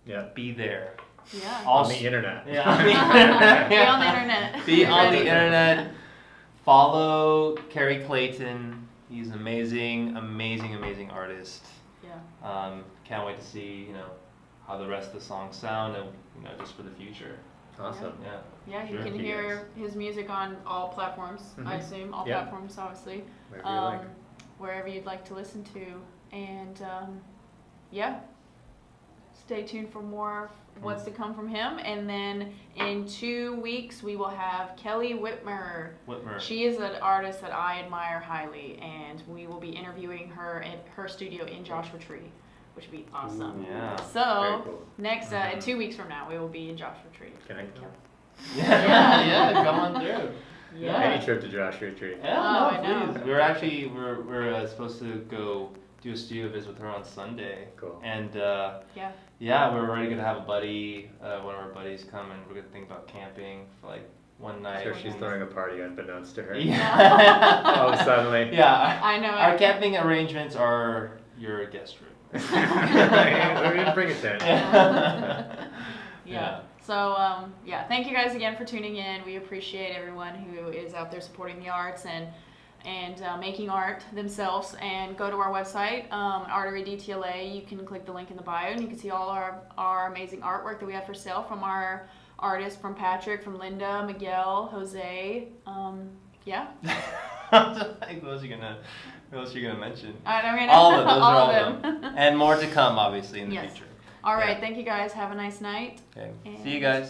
Yeah. Be there. Yeah. On the internet. Yeah, on the internet. Be on the internet. Be on the internet. Follow Carey Clayton. He's an amazing artist. Yeah. Can't wait to see, you know, how the rest of the songs sound and, you know, just for the future. Awesome. Yeah. Yeah, you Sure. can hear his music on all platforms, I assume. All platforms, obviously. Wherever you like. Wherever you'd like to listen to. And, yeah. Stay tuned for more what's to come from him. And then in 2 weeks, we will have Kelly Whitmer. She is an artist that I admire highly. And we will be interviewing her at her studio in Joshua Tree, which would be awesome. Ooh, yeah. So, Very cool. next, in 2 weeks from now, we will be in Joshua Tree. Can I come? Yeah, come on through. Yeah. Any trip to Joshua Tree. Yeah, I know. please. We're actually we're supposed to go do a studio visit with her on Sunday. Cool. And Yeah. we're already gonna have a buddy, one of our buddies come, and we're gonna think about camping for like one night. So she's throwing a party unbeknownst to her. Yeah. Oh, suddenly. Yeah. I know. Our camping arrangements are your guest room. We're gonna bring it then. Yeah. So, thank you guys again for tuning in. We appreciate everyone who is out there supporting the arts and making art themselves. And go to our website, Artory DTLA. You can click the link in the bio, and you can see all our amazing artwork that we have for sale from our artists, from Patrick, from Linda, Miguel, Jose. Yeah. Who else you gonna mention? I mean, All of them. Those all are of them. And more to come, obviously, in the Yes. future. All right. Yeah. Thank you guys. Have a nice night. Okay. And See you guys.